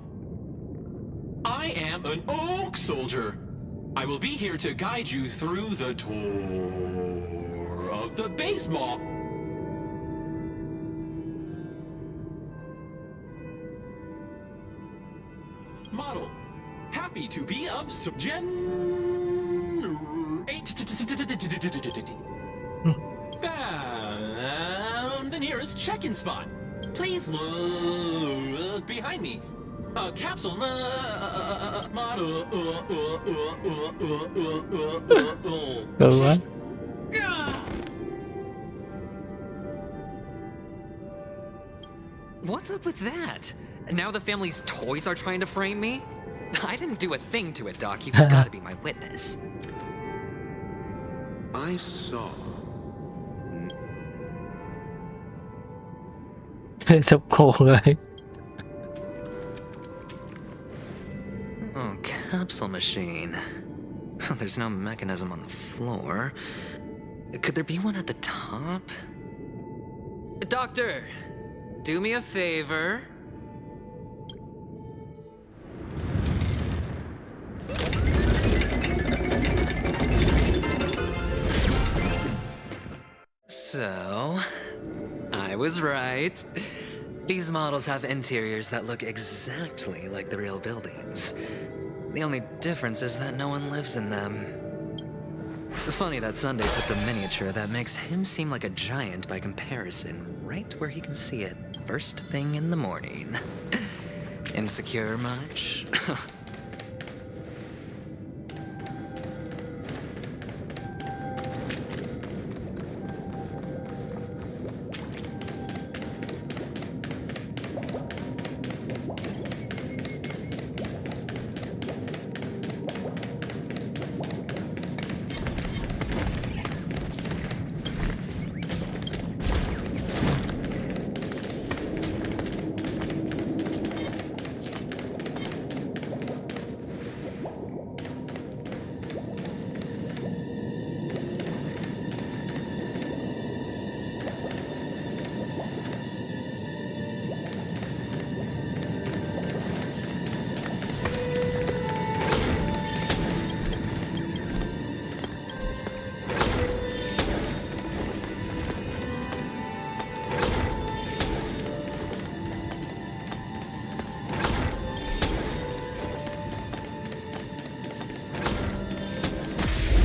I am an Oak soldier. I will be here to guide you through the tour of the base model. Happy to be of Found the nearest check-in spot. Please look behind me. A capsule model. Good quá. What's up with that? Now the family's toys are trying to frame me? I didn't do a thing to it, Doc. You've got to be my witness. I saw. Sắp khổ rồi. Oh, capsule machine. There's no mechanism on the floor. Could there be one at the top? Doctor, do me a favor. So, I was right. These models have interiors that look exactly like the real buildings. The only difference is that no one lives in them. Funny that Sunday puts a miniature that makes him seem like a giant by comparison right where he can see it first thing in the morning. Insecure much?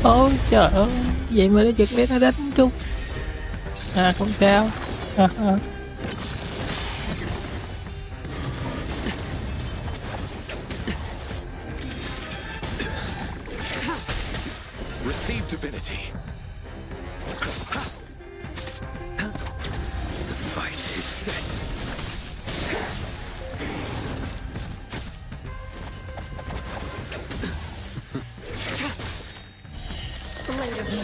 Ôi trời ơi, vậy mà nó giật lấy nó đánh trúng. À không sao. Receive divinity. The fight is set. Blade of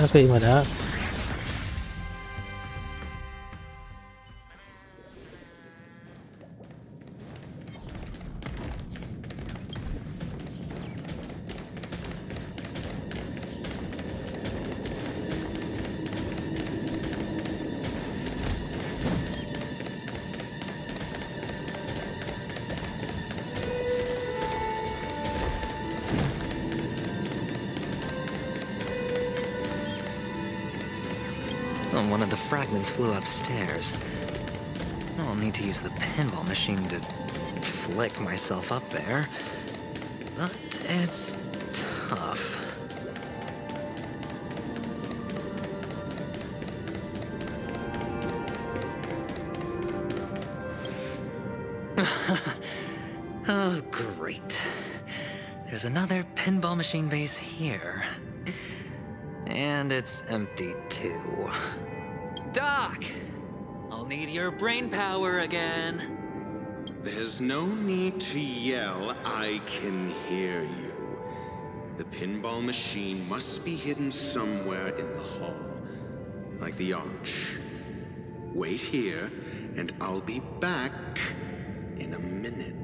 Nó phi mà đó. One of the fragments flew upstairs. I'll need to use the pinball machine to flick myself up there. But it's tough. Oh, great. There's another pinball machine base here. And it's empty too. Doc! I'll need your brain power again. There's no need to yell. I can hear you. The pinball machine must be hidden somewhere in the hall. Like the arch. Wait here, and I'll be back in a minute.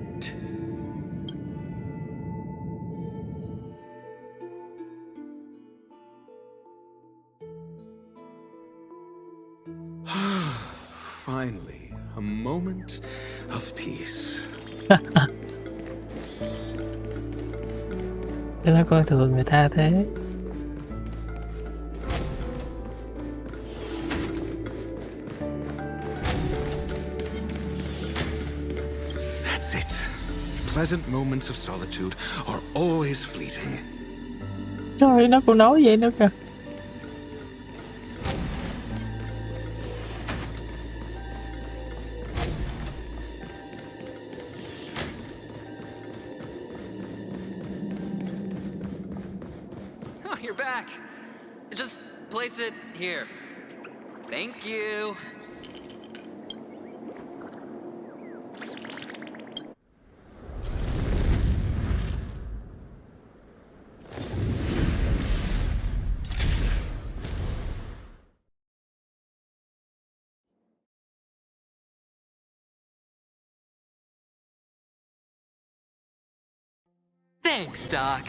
Finally, a moment of peace. Thế nó coi thường người ta thế. That's it. Pleasant moments of solitude are always fleeting. Trời, nó còn nói vậy nữa kìa. Oh, you're back. Just place it here. Thank you. Thanks, Doc.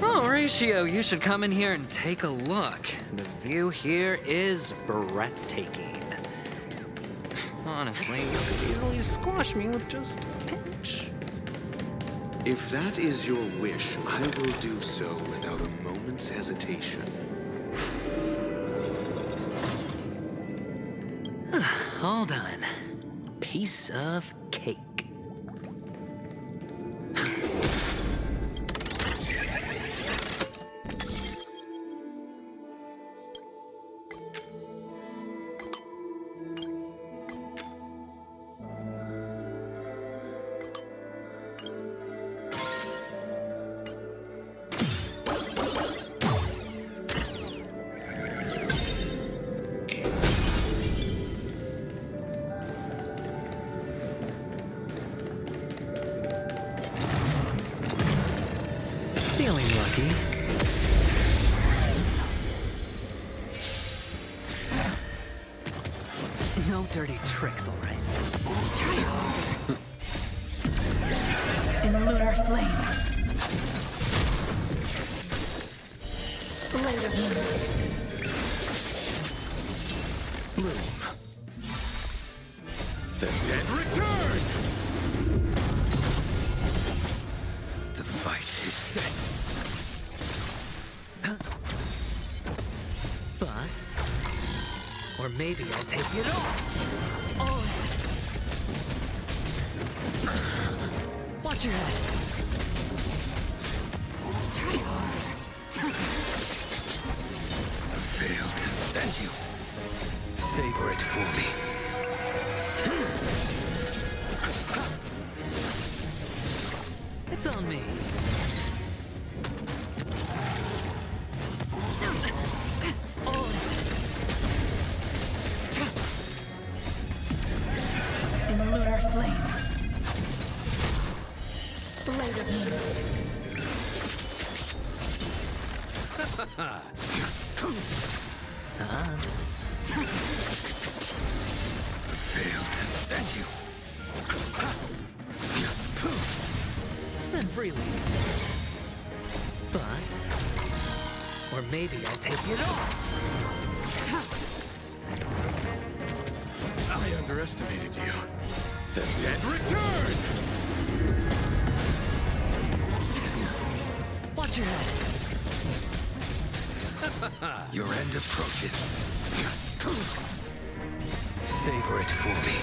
Horatio, you should come in here and take a look. The view here is breathtaking. Honestly, you could easily squash me with just a pinch. If that is your wish, I will do so without a moment's hesitation. All done. Piece of cake. Feeling lucky. No dirty tricks, all right. Try harder. In lunar flame. Blade of moonlight. Bloom. The dead return! The fight is set. Bust. Or maybe I'll take it all. Watch your head. Failed to send you. Savor it for me. It's on me. In lunar flame. Blade of moonlight. Failed to send you. Spend freely. Bust. Or maybe I'll take it all. I underestimated you. The dead return! Watch your head. Your end approaches. Savor it for me.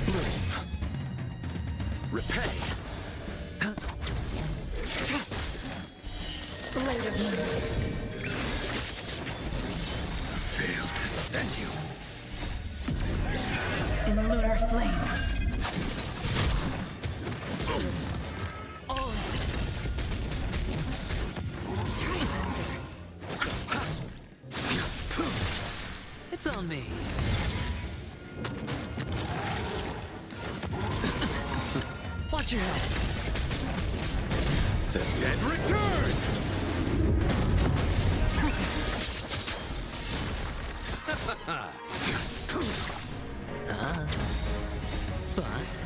Bloom. Repay. Blade of moonlight. Failed to send you. In lunar flame. It's on me. Watch your head. The dead return! Bust.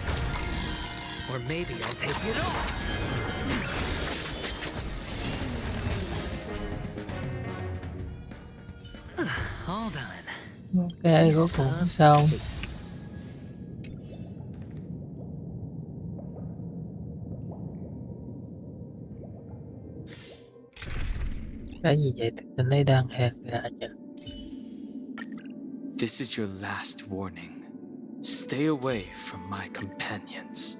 Or maybe I'll take it all. All done. Ok, cuối cùng cũng xong. Cái gì vậy? Tình ấy đang hẹn gà nhỉ? This is your last warning. Stay away from my companions.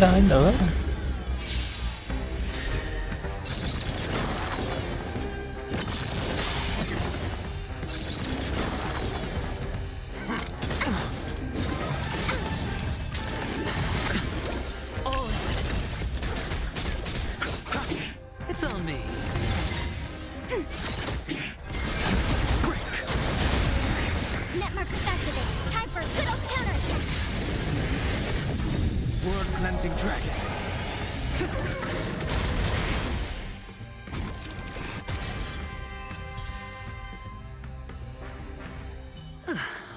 Đợi nữa. It's on me. Net markers activate. Time for a good old counterattack. Word cleansing dragon.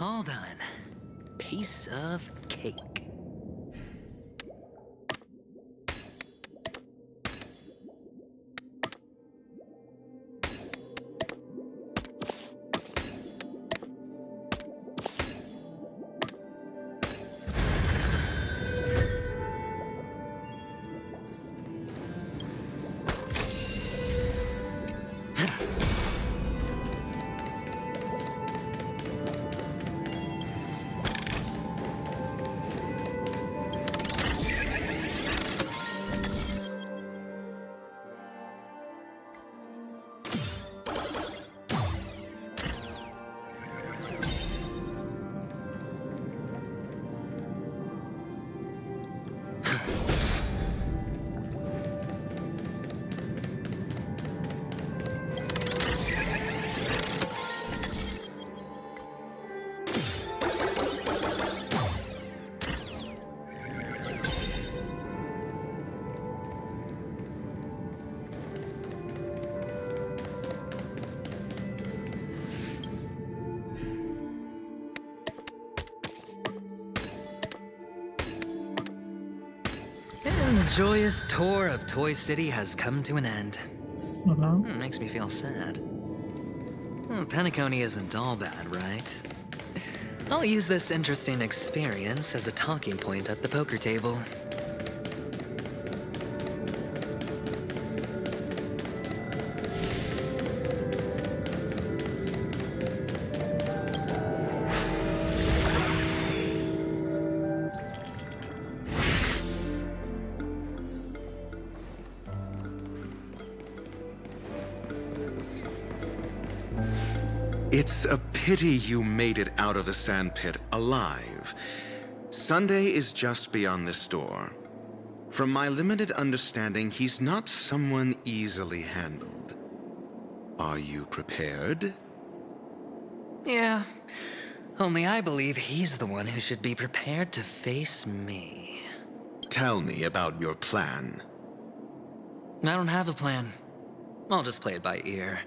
All done. Piece of cake. joyous tour of Toy City has come to an end. Makes me feel sad. Penacony isn't all bad, right? I'll use this interesting experience as a talking point at the poker table. It's a pity you made it out of the sandpit alive. Sunday is just beyond this door. From my limited understanding, he's not someone easily handled. Are you prepared? Yeah, only I believe he's the one who should be prepared to face me. Tell me about your plan. I don't have a plan. I'll just play it by ear.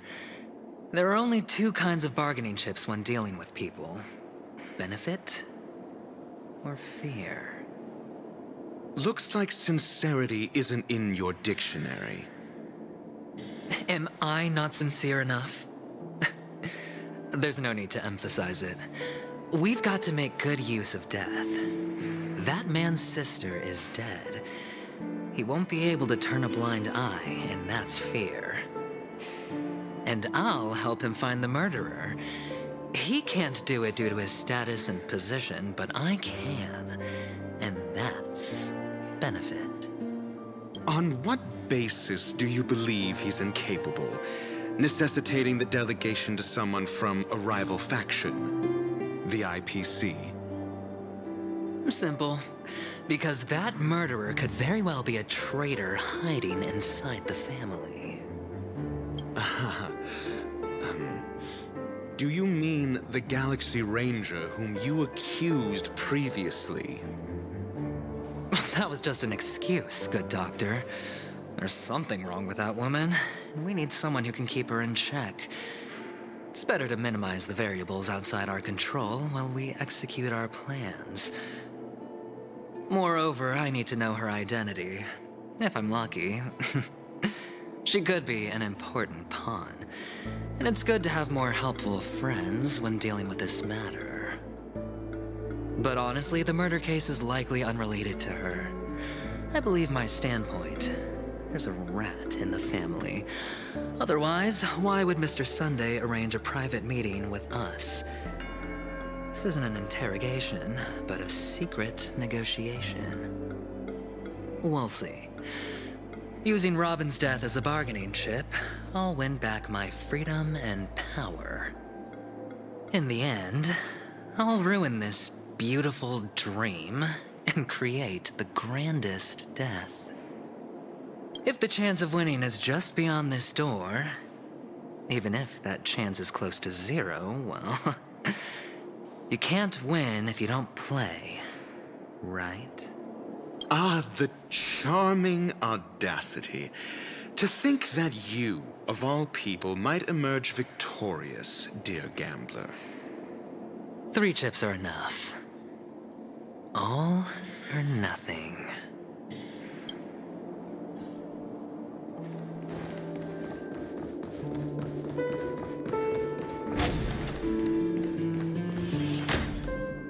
There are only two kinds of bargaining chips when dealing with people. Benefit or fear. Looks like sincerity isn't in your dictionary. Am I not sincere enough? There's no need to emphasize it. We've got to make good use of death. That man's sister is dead. He won't be able to turn a blind eye, and that's fear. And I'll help him find the murderer. He can't do it due to his status and position, but I can. And that's benefit. On what basis do you believe he's incapable, necessitating the delegation to someone from a rival faction, the IPC? Simple. Because that murderer could very well be a traitor hiding inside the family. Do you mean the Galaxy Ranger whom you accused previously? That was just an excuse, good doctor. There's something wrong with that woman, and we need someone who can keep her in check. It's better to minimize the variables outside our control while we execute our plans. Moreover, I need to know her identity. If I'm lucky. She could be an important pawn, and it's good to have more helpful friends when dealing with this matter. But honestly, the murder case is likely unrelated to her. I believe my standpoint. There's a rat in the family. Otherwise, why would Mr. Sunday arrange a private meeting with us? This isn't an interrogation, but a secret negotiation. We'll see. Using Robin's death as a bargaining chip, I'll win back my freedom and power. In the end, I'll ruin this beautiful dream and create the grandest death. If the chance of winning is just beyond this door, even if that chance is close to zero, well, you can't win if you don't play, right? Ah, the charming audacity. To think that you, of all people, might emerge victorious, dear gambler. 3 chips are enough. All or nothing.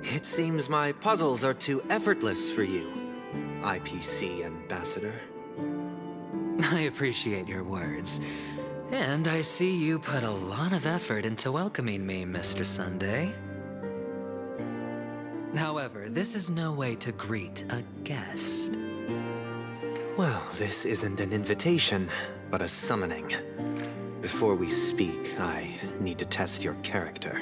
It seems my puzzles are too effortless for you, IPC Ambassador. I appreciate your words. And I see you put a lot of effort into welcoming me, Mr. Sunday. However, this is no way to greet a guest. Well, this isn't an invitation, but a summoning. Before we speak, I need to test your character.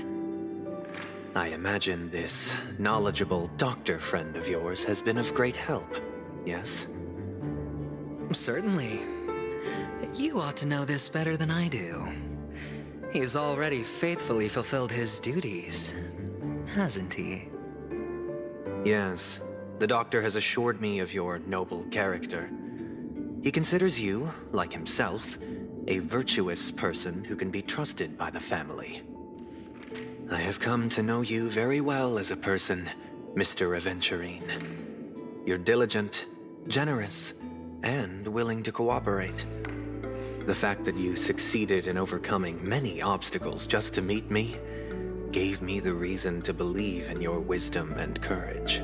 I imagine this knowledgeable doctor friend of yours has been of great help, yes? Certainly. You ought to know this better than I do. He's already faithfully fulfilled his duties, hasn't he? Yes. The doctor has assured me of your noble character. He considers you, like himself, a virtuous person who can be trusted by the family. I have come to know you very well as a person, Mr. Aventurine. You're diligent, generous, and willing to cooperate. The fact that you succeeded in overcoming many obstacles just to meet me gave me the reason to believe in your wisdom and courage.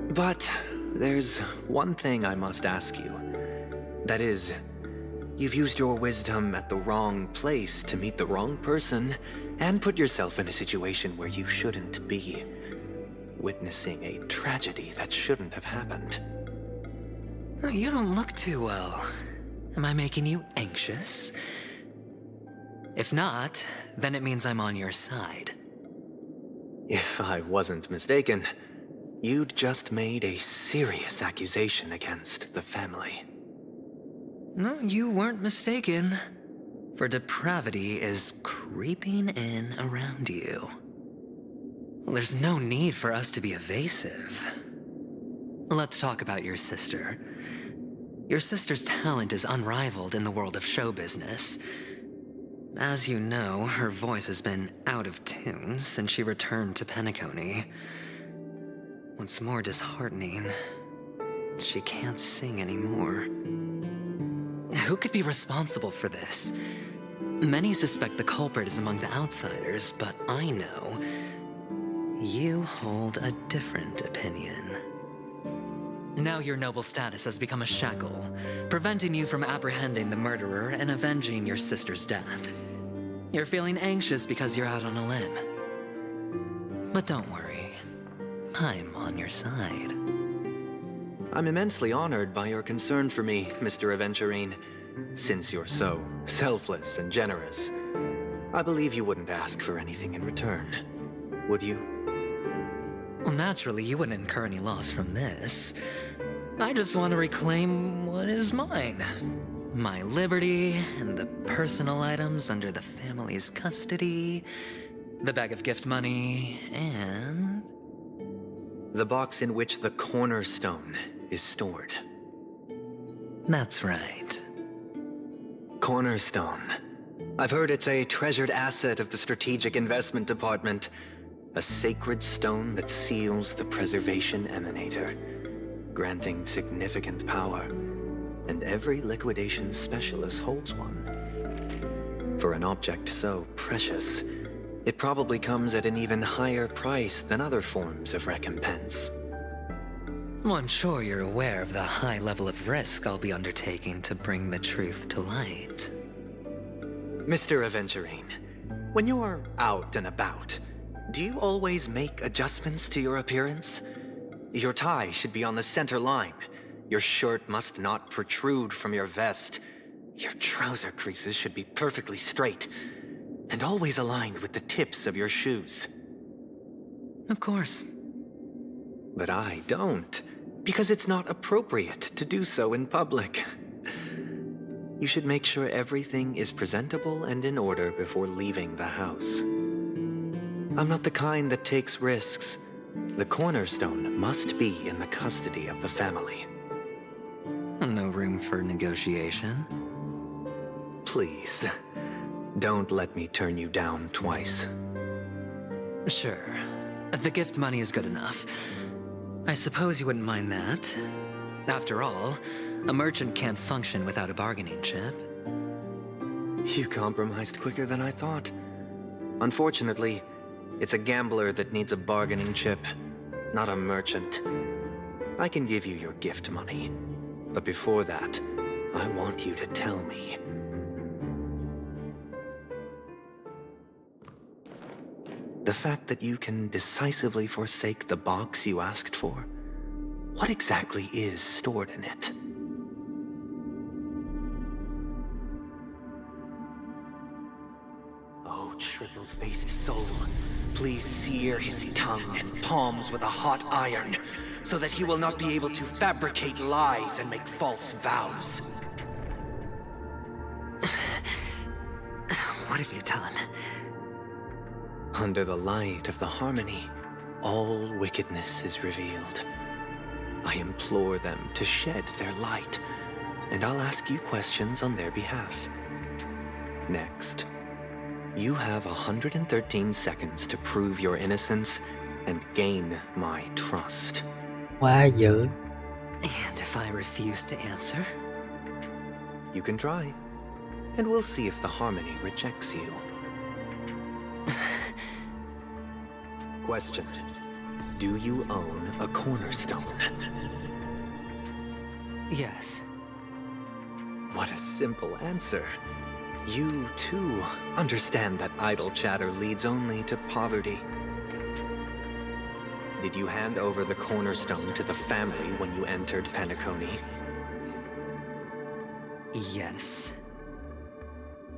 But there's one thing I must ask you. That is, you've used your wisdom at the wrong place to meet the wrong person and put yourself in a situation where you shouldn't be, witnessing a tragedy that shouldn't have happened. You don't look too well. Am I making you anxious? If not, then it means I'm on your side. If I wasn't mistaken, you'd just made a serious accusation against the family. No, you weren't mistaken. For depravity is creeping in around you. There's no need for us to be evasive. Let's talk about your sister. Your sister's talent is unrivaled in the world of show business. As you know, her voice has been out of tune since she returned to Penacony. What's more disheartening, she can't sing anymore. Who could be responsible for this? Many suspect the culprit is among the outsiders, but I know you hold a different opinion. Now your noble status has become a shackle, preventing you from apprehending the murderer and avenging your sister's death. You're feeling anxious because you're out on a limb. But don't worry, I'm on your side. I'm immensely honored by your concern for me, Mr. Aventurine. Since you're so selfless and generous, I believe you wouldn't ask for anything in return, would you? Well, naturally, you wouldn't incur any loss from this. I just want to reclaim what is mine. My liberty and the personal items under the family's custody, the bag of gift money, and the box in which the cornerstone is stored. That's right. Cornerstone. I've heard it's a treasured asset of the Strategic Investment Department. A sacred stone that seals the Preservation Emanator, granting significant power, and every liquidation specialist holds one. For an object so precious, it probably comes at an even higher price than other forms of recompense. Well, I'm sure you're aware of the high level of risk I'll be undertaking to bring the truth to light. Mr. Aventurine, when you're out and about, do you always make adjustments to your appearance? Your tie should be on the center line. Your shirt must not protrude from your vest. Your trouser creases should be perfectly straight, and always aligned with the tips of your shoes. Of course. But I don't, because it's not appropriate to do so in public. You should make sure everything is presentable and in order before leaving the house. I'm not the kind that takes risks. The cornerstone must be in the custody of the family. No room for negotiation? Please, don't let me turn you down twice. Sure. The gift money is good enough. I suppose you wouldn't mind that. After all, a merchant can't function without a bargaining chip. You compromised quicker than I thought. Unfortunately, it's a gambler that needs a bargaining chip, not a merchant. I can give you your gift money, but before that, I want you to tell me. The fact that you can decisively forsake the box you asked for, what exactly is stored in it? Oh, triple-faced soul, please sear his tongue and palms with a hot iron, so that he will not be able to fabricate lies and make false vows. What have you done? Under the light of the harmony, all wickedness is revealed. I implore them to shed their light, and I'll ask you questions on their behalf. Next, you have 113 seconds to prove your innocence and gain my trust. Quá dữ. And if I refuse to answer? You can try, and we'll see if the Harmony rejects you. Question. Do you own a cornerstone? Yes. What a simple answer. You, too, understand that idle chatter leads only to poverty. Did you hand over the cornerstone to the family when you entered Penacony? Yes.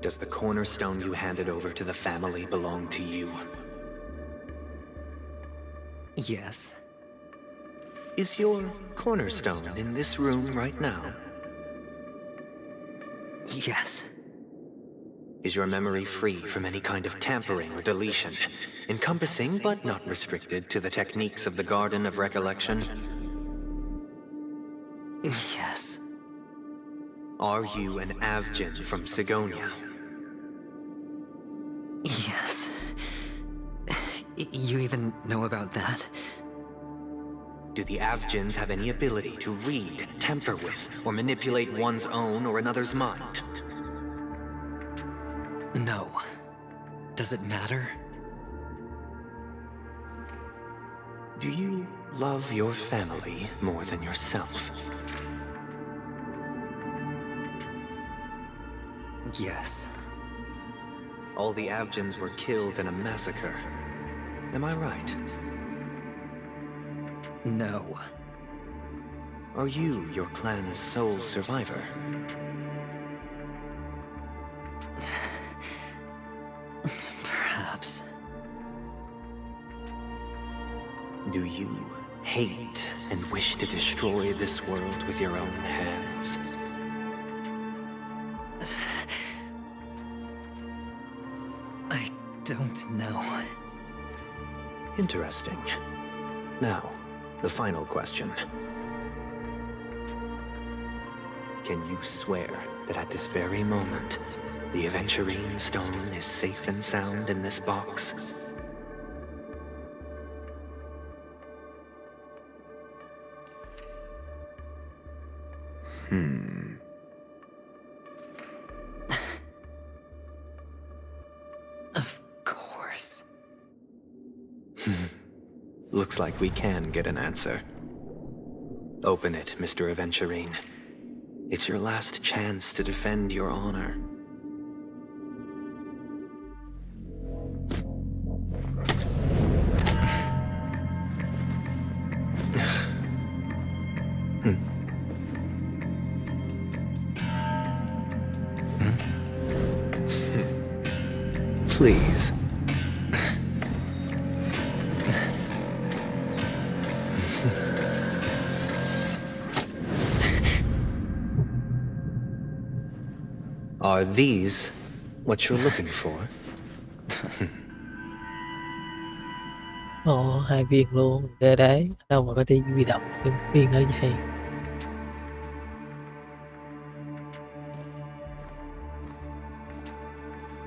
Does the cornerstone you handed over to the family belong to you? Yes. Is your cornerstone in this room right now? Yes. Is your memory free from any kind of tampering or deletion, encompassing but not restricted to the techniques of the Garden of Recollection? Yes. Are you an Avgin from Sigonia? Yes. You even know about that? Do the Avgins have any ability to read, tamper with, or manipulate one's own or another's mind? No. Does it matter? Do you love your family more than yourself? Yes. All the Avgins were killed in a massacre. Am I right? No. Are you your clan's sole survivor? Perhaps. Do you hate and wish to destroy this world with your own hands? I don't know. Interesting. Now, the final question. Can you swear that at this very moment, the Aventurine Stone is safe and sound in this box? Of course. Looks like we can get an answer. Open it, Mr. Aventurine. It's your last chance to defend your honor. Please. Are these what you're looking for? Ồ, hai viên luôn, ghê đấy. Đâu mà có thể huy động những viên ở vậy.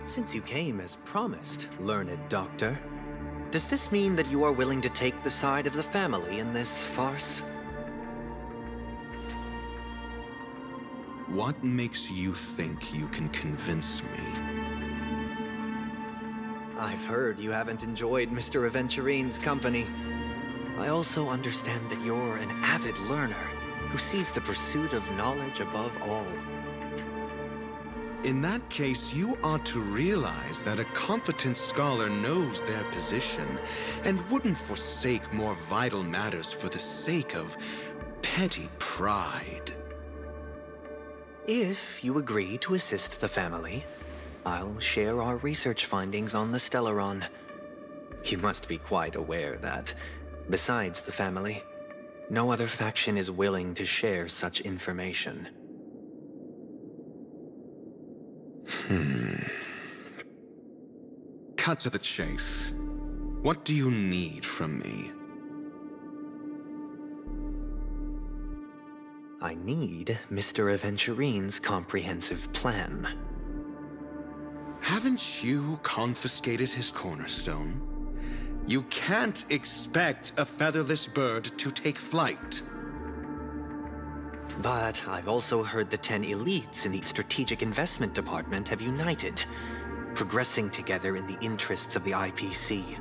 Since you came as promised, learned doctor, does this mean that you are willing to take the side of the family in this farce? What makes you think you can convince me? I've heard you haven't enjoyed Mr. Aventurine's company. I also understand that you're an avid learner who sees the pursuit of knowledge above all. In that case, you ought to realize that a competent scholar knows their position and wouldn't forsake more vital matters for the sake of petty pride. If you agree to assist the family, I'll share our research findings on the Stellaron. You must be quite aware that, besides the family, no other faction is willing to share such information. Cut to the chase. What do you need from me? I need Mr. Aventurine's comprehensive plan. Haven't you confiscated his cornerstone? You can't expect a featherless bird to take flight. But I've also heard the 10 elites in the Strategic Investment Department have united, progressing together in the interests of the IPC.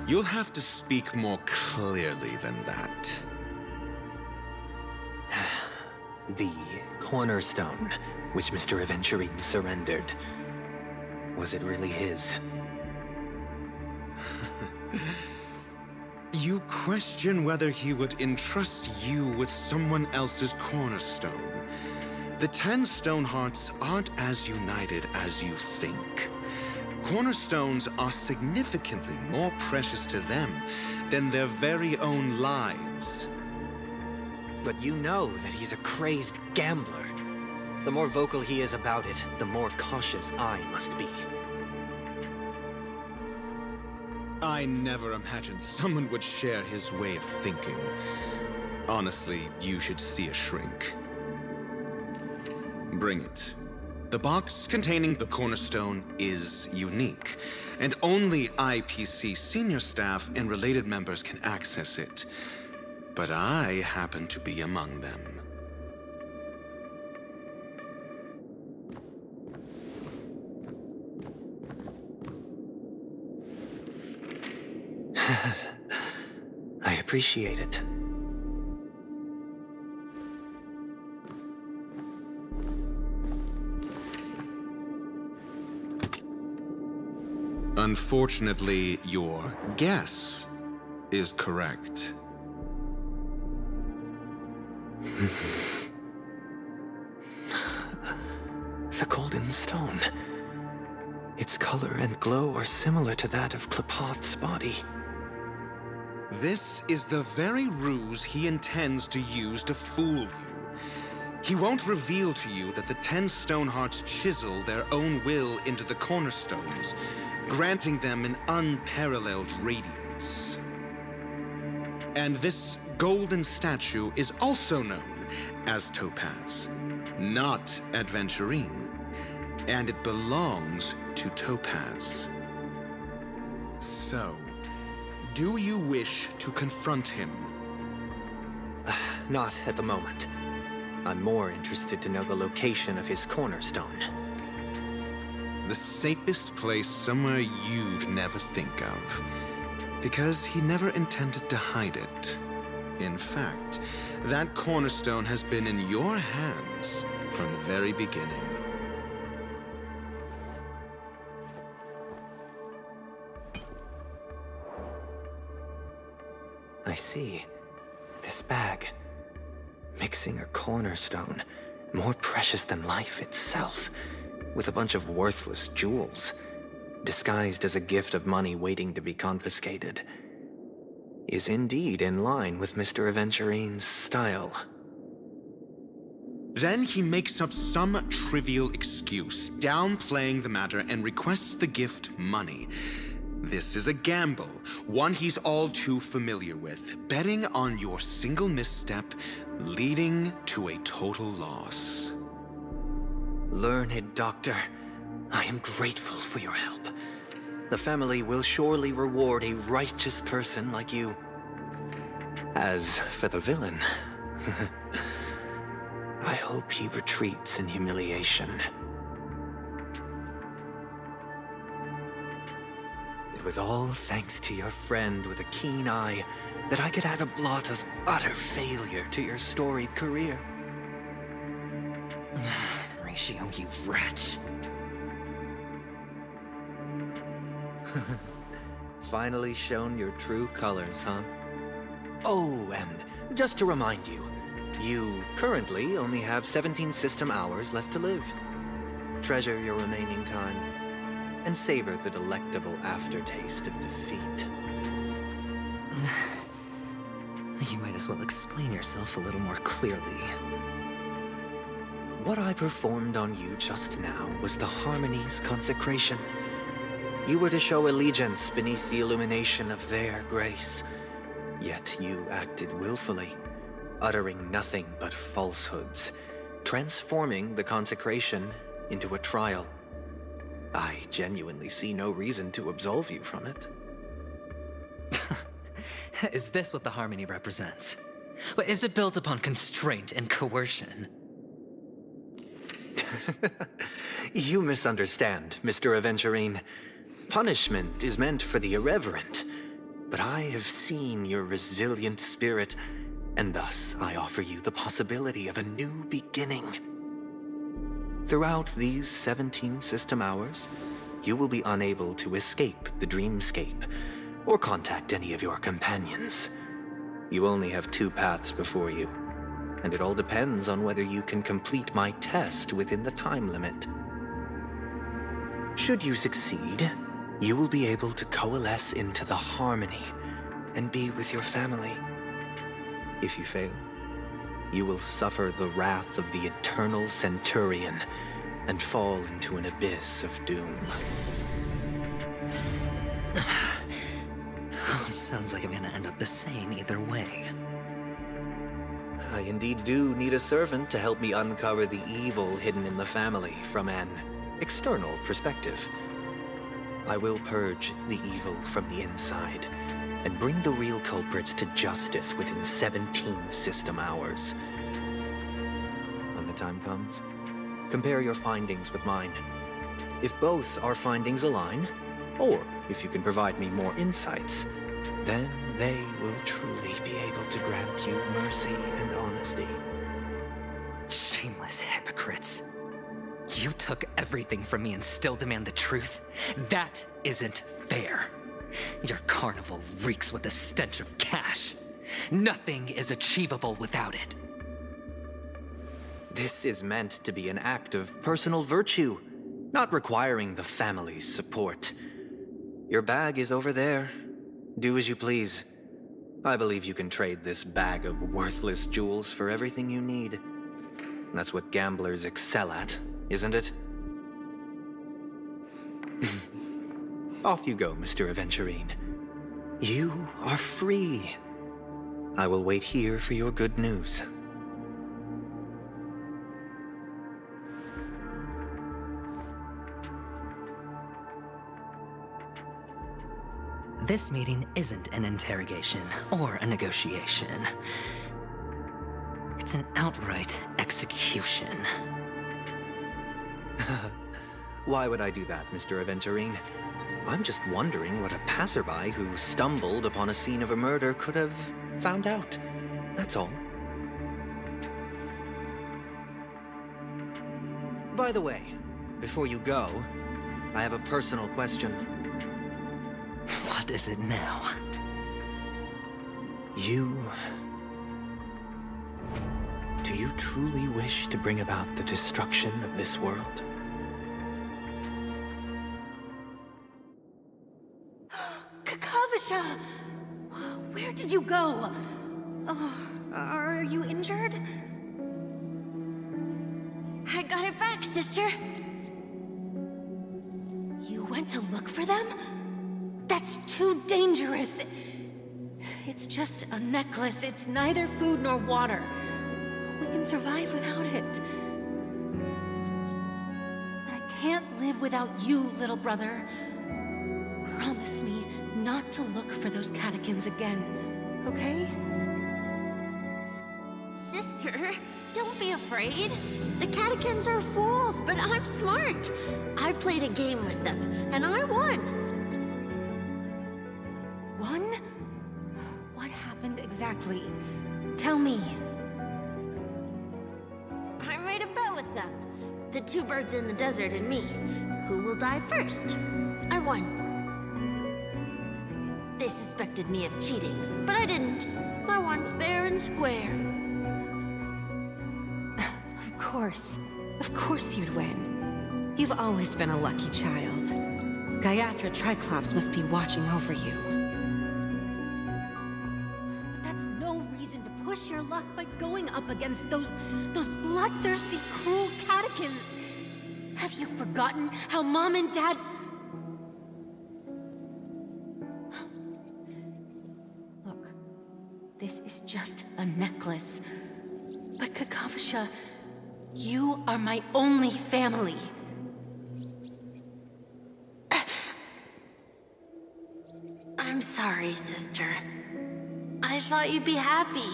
You'll have to speak more clearly than that. The cornerstone, which Mr. Aventurine surrendered. Was it really his? You question whether he would entrust you with someone else's cornerstone. The 10 Stonehearts aren't as united as you think. Cornerstones are significantly more precious to them than their very own lives. But you know that he's a crazed gambler. The more vocal he is about it, the more cautious I must be. I never imagined someone would share his way of thinking. Honestly, you should see a shrink. Bring it. The box containing the cornerstone is unique, and only IPC senior staff and related members can access it. But I happen to be among them. I appreciate it. Unfortunately, your guess is correct. The golden stone. Its color and glow are similar to that of Klepoth's body. This is the very ruse he intends to use to fool you. He won't reveal to you that the 10 Stonehearts chisel their own will into the cornerstones, granting them an unparalleled radiance. And this golden statue is also known as Topaz, not Aventurine, and it belongs to Topaz. So, do you wish to confront him? Not at the moment. I'm more interested to know the location of his cornerstone. The safest place somewhere you'd never think of. Because he never intended to hide it. In fact, that cornerstone has been in your hands from the very beginning. I see. This bag. Mixing a cornerstone, more precious than life itself, with a bunch of worthless jewels, disguised as a gift of money waiting to be confiscated, is indeed in line with Mr. Aventurine's style. Then he makes up some trivial excuse, downplaying the matter and requests the gift money. This is a gamble, one he's all too familiar with, betting on your single misstep, leading to a total loss. Learned doctor, I am grateful for your help. The family will surely reward a righteous person like you. As for the villain, I hope he retreats in humiliation. It was all thanks to your friend with a keen eye that I could add a blot of utter failure to your storied career. Ratio, you wretch. Finally shown your true colors, huh? Oh, and just to remind you, you currently only have 17 system hours left to live. Treasure your remaining time, and savor the delectable aftertaste of defeat. You might as well explain yourself a little more clearly. What I performed on you just now was the Harmony's consecration. You were to show allegiance beneath the illumination of their grace. Yet you acted willfully, uttering nothing but falsehoods, transforming the consecration into a trial. I genuinely see no reason to absolve you from it. Is this what the Harmony represents? But is it built upon constraint and coercion? You misunderstand, Mr. Aventurine. Punishment is meant for the irreverent. But I have seen your resilient spirit, and thus I offer you the possibility of a new beginning. Throughout these 17 system hours, you will be unable to escape the dreamscape or contact any of your companions. You only have 2 paths before you, and it all depends on whether you can complete my test within the time limit. Should you succeed, you will be able to coalesce into the harmony and be with your family. If you fail, you will suffer the wrath of the eternal Centurion and fall into an abyss of doom. Sounds like I'm gonna end up the same either way. I indeed do need a servant to help me uncover the evil hidden in the family from an external perspective. I will purge the evil from the inside and bring the real culprits to justice within 17 system hours. When the time comes, compare your findings with mine. If both our findings align, or if you can provide me more insights, then they will truly be able to grant you mercy and honesty. Shameless hypocrites. You took everything from me and still demand the truth? That isn't fair. Your carnival reeks with the stench of cash. Nothing is achievable without it. This is meant to be an act of personal virtue, not requiring the family's support. Your bag is over there. Do as you please. I believe you can trade this bag of worthless jewels for everything you need. That's what gamblers excel at, isn't it? Off you go, Mr. Aventurine. You are free. I will wait here for your good news. This meeting isn't an interrogation or a negotiation. It's an outright execution. Why would I do that, Mr. Aventurine? I'm just wondering what a passerby who stumbled upon a scene of a murder could have found out. That's all. By the way, before you go, I have a personal question. What is it now? Do you truly wish to bring about the destruction of this world? Kakavasha! Where did you go? Are you injured? I got it back, sister. You went to look for them? That's too dangerous. It's just a necklace. It's neither food nor water. We can survive without it. But I can't live without you, little brother. Promise me not to look for those catechins again, okay? Sister, don't be afraid. The catechins are fools, but I'm smart. I played a game with them, and I won. One? What happened exactly? Tell me. I made a bet with them. The 2 birds in the desert and me. Who will die first? I won. They suspected me of cheating, but I didn't. I won fair and square. Of course you'd win. You've always been a lucky child. Gayathra Triclops must be watching over you. But that's no reason to push your luck by going up against those bloodthirsty, cruel catechins. Have you forgotten how Mom and Dad... Look, this is just a necklace. But Kakavasha, you are my only family. I'm sorry, sister. I thought you'd be happy.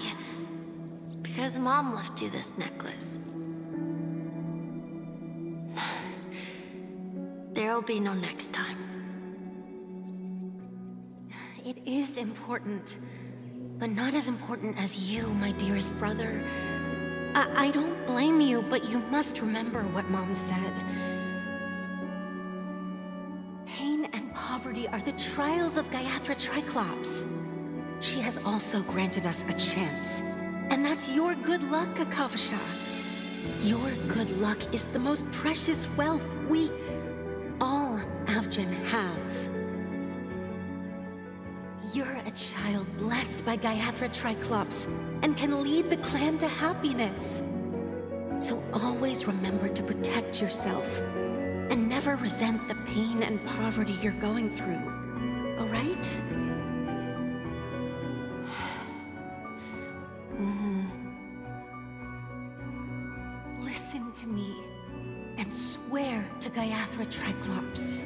because Mom left you this necklace. There'll be no next time. It is important, but not as important as you, my dearest brother. I don't blame you, but you must remember what Mom said. Pain and poverty are the trials of Gayathra Triclops. She has also granted us a chance. And that's your good luck, Akavasha. Your good luck is the most precious wealth we, all Avgin, have. You're a child blessed by Gayathra Triclops and can lead the clan to happiness. So always remember to protect yourself and never resent the pain and poverty you're going through, all right? Listen to me and swear to Gayathra Triclops.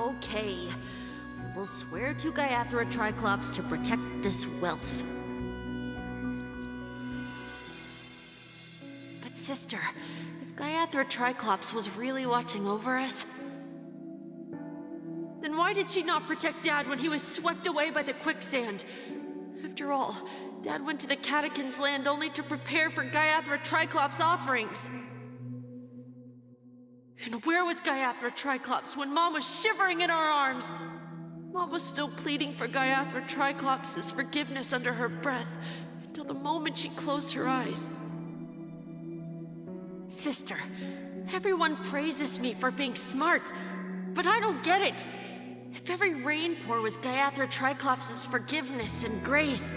Okay. We'll swear to Gayathra Triclops to protect this wealth. But sister, if Gayathra Triclops was really watching over us, then why did she not protect Dad when he was swept away by the quicksand? After all, Dad went to the Catechins' land only to prepare for Gayathra Triclops' offerings. And where was Gayathra Triclops when Mom was shivering in our arms? Mom was still pleading for Gayathra Triclops' forgiveness under her breath until the moment she closed her eyes. Sister, everyone praises me for being smart, but I don't get it. If every rain pour was Gayathra Triclops' forgiveness and grace,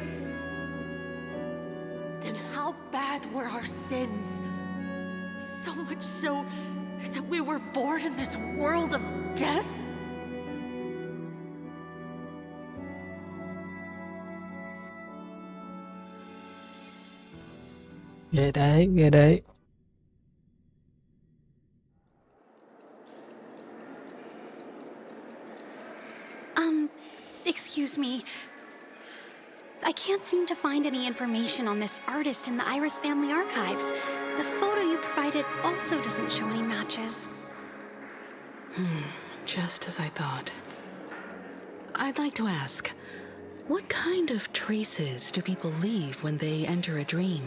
then how bad were our sins? So much so that we were born in this world of death? Ghê đấy, ghê đấy. Excuse me. I can't seem to find any information on this artist in the Iris family archives. The photo you provided also doesn't show any matches. Just as I thought. I'd like to ask, what kind of traces do people leave when they enter a dream?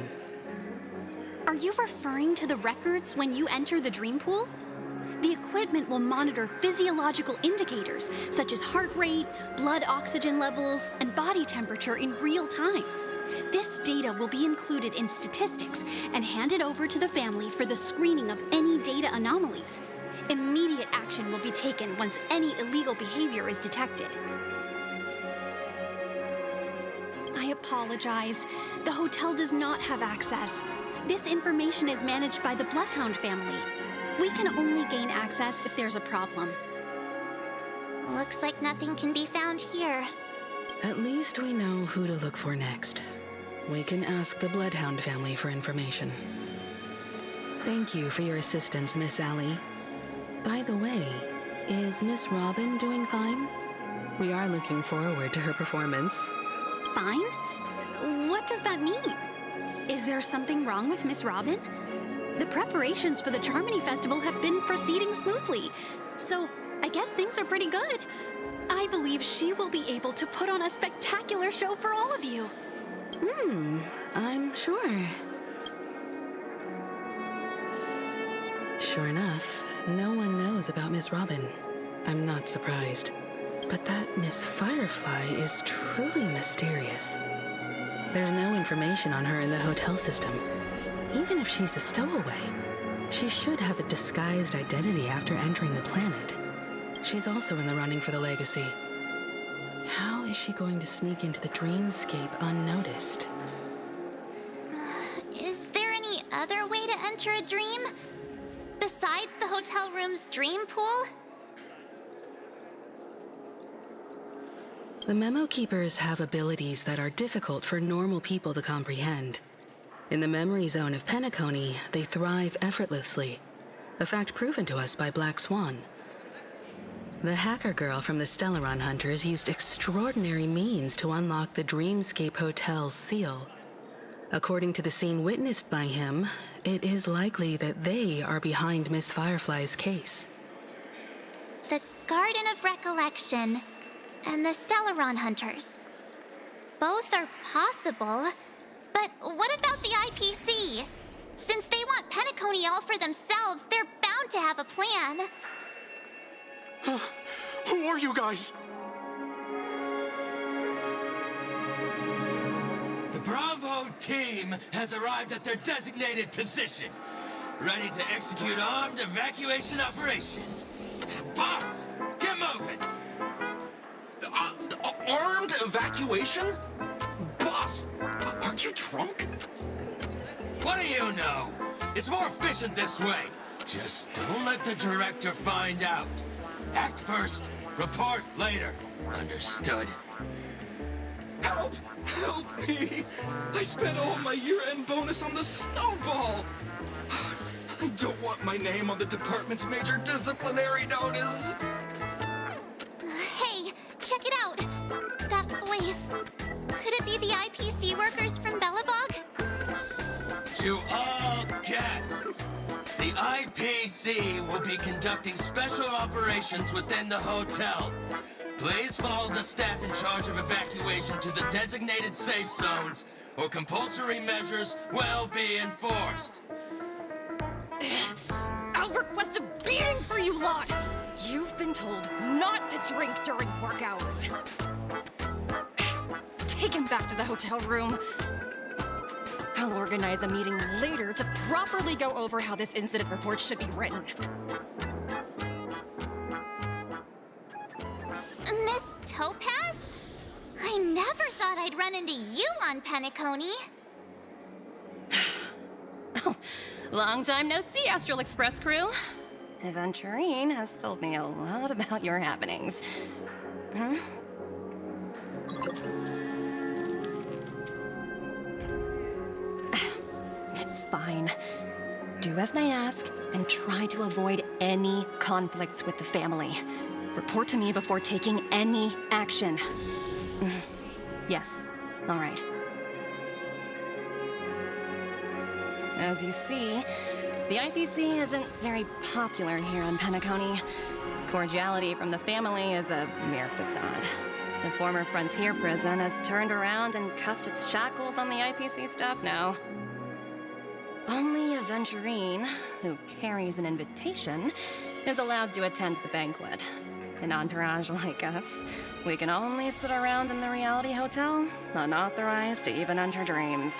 Are you referring to the records when you enter the dream pool? The equipment will monitor physiological indicators such as heart rate, blood oxygen levels, and body temperature in real time. This data will be included in statistics and handed over to the family for the screening of any data anomalies. Immediate action will be taken once any illegal behavior is detected. I apologize. The hotel does not have access. This information is managed by the Bloodhound family. We can only gain access if there's a problem. Looks like nothing can be found here. At least we know who to look for next. We can ask the Bloodhound family for information. Thank you for your assistance, Miss Allie. By the way, is Miss Robin doing fine? We are looking forward to her performance. Fine? What does that mean? Is there something wrong with Miss Robin? The preparations for the Charmony Festival have been proceeding smoothly, so I guess things are pretty good. I believe she will be able to put on a spectacular show for all of you. I'm sure. Sure enough, no one knows about Miss Robin. I'm not surprised. But that Miss Firefly is truly mysterious. There's no information on her in the hotel system. Even if she's a stowaway, she should have a disguised identity after entering the planet. She's also in the running for the legacy. How is she going to sneak into the dreamscape unnoticed? Is there any other way to enter a dream? Besides the hotel room's dream pool? The Memo Keepers have abilities that are difficult for normal people to comprehend. In the memory zone of Penacony, they thrive effortlessly, a fact proven to us by Black Swan. The hacker girl from the Stellaron Hunters used extraordinary means to unlock the Dreamscape Hotel's seal. According to the scene witnessed by him, it is likely that they are behind Miss Firefly's case. The Garden of Recollection and the Stellaron Hunters. Both are possible, but what about the IPC? Since they want Penacony all for themselves, they're bound to have a plan. Who are you guys? The Bravo team has arrived at their designated position, ready to execute armed evacuation operation. Boss, get moving! Armed evacuation? Boss, are you drunk? What do you know? It's more efficient this way. Just don't let the director find out. Act first, report later. Understood? Help! Help me! I spent all my year-end bonus on the snowball! I don't want my name on the department's major disciplinary notice! Hey, check it out! That voice. Could it be the IPC workers from Bellabog? To all guests, the IPC will be conducting special operations within the hotel. Please follow the staff in charge of evacuation to the designated safe zones, or compulsory measures will be enforced. I'll request a beating for you lot! You've been told not to drink during work hours. Take him back to the hotel room. I'll organize a meeting later to properly go over how this incident report should be written. Miss Topaz? I never thought I'd run into you on Penacony. Oh, long time no see, Astral Express crew. Aventurine has told me a lot about your happenings. Huh? It's fine. Do as they ask, and try to avoid any conflicts with the family. Report to me before taking any action. Yes, all right. As you see, the IPC isn't very popular here on Penacony. Cordiality from the family is a mere facade. The former frontier prison has turned around and cuffed its shackles on the IPC staff now. Only Aventurine, who carries an invitation, is allowed to attend the banquet. An entourage like us, we can only sit around in the reality hotel, unauthorized to even enter dreams.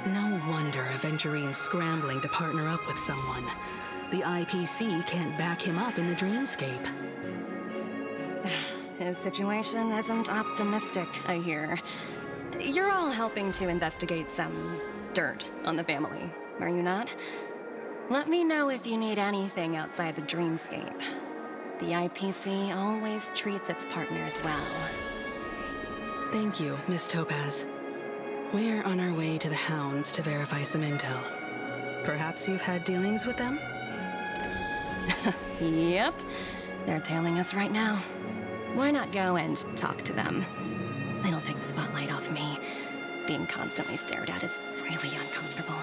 No wonder Aventurine's scrambling to partner up with someone. The IPC can't back him up in the dreamscape. His situation isn't optimistic, I hear. You're all helping to investigate some dirt on the family, are you not? Let me know if you need anything outside the dreamscape. The IPC always treats its partners well. Thank you, Miss Topaz. We're on our way to the Hounds to verify some intel. Perhaps you've had dealings with them? Yep. They're tailing us right now. Why not go and talk to them? It'll take the spotlight off me. Being constantly stared at is really uncomfortable.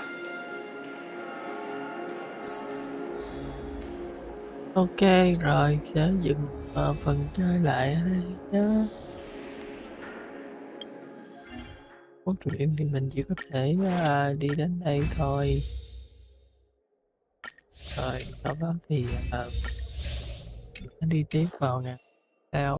Ok, rồi sẽ dừng phần chơi lại ở đây nhé. Cốt truyện thì mình chỉ có thể đi đến đây thôi. Rồi sau đó thì đi tiếp vào ngày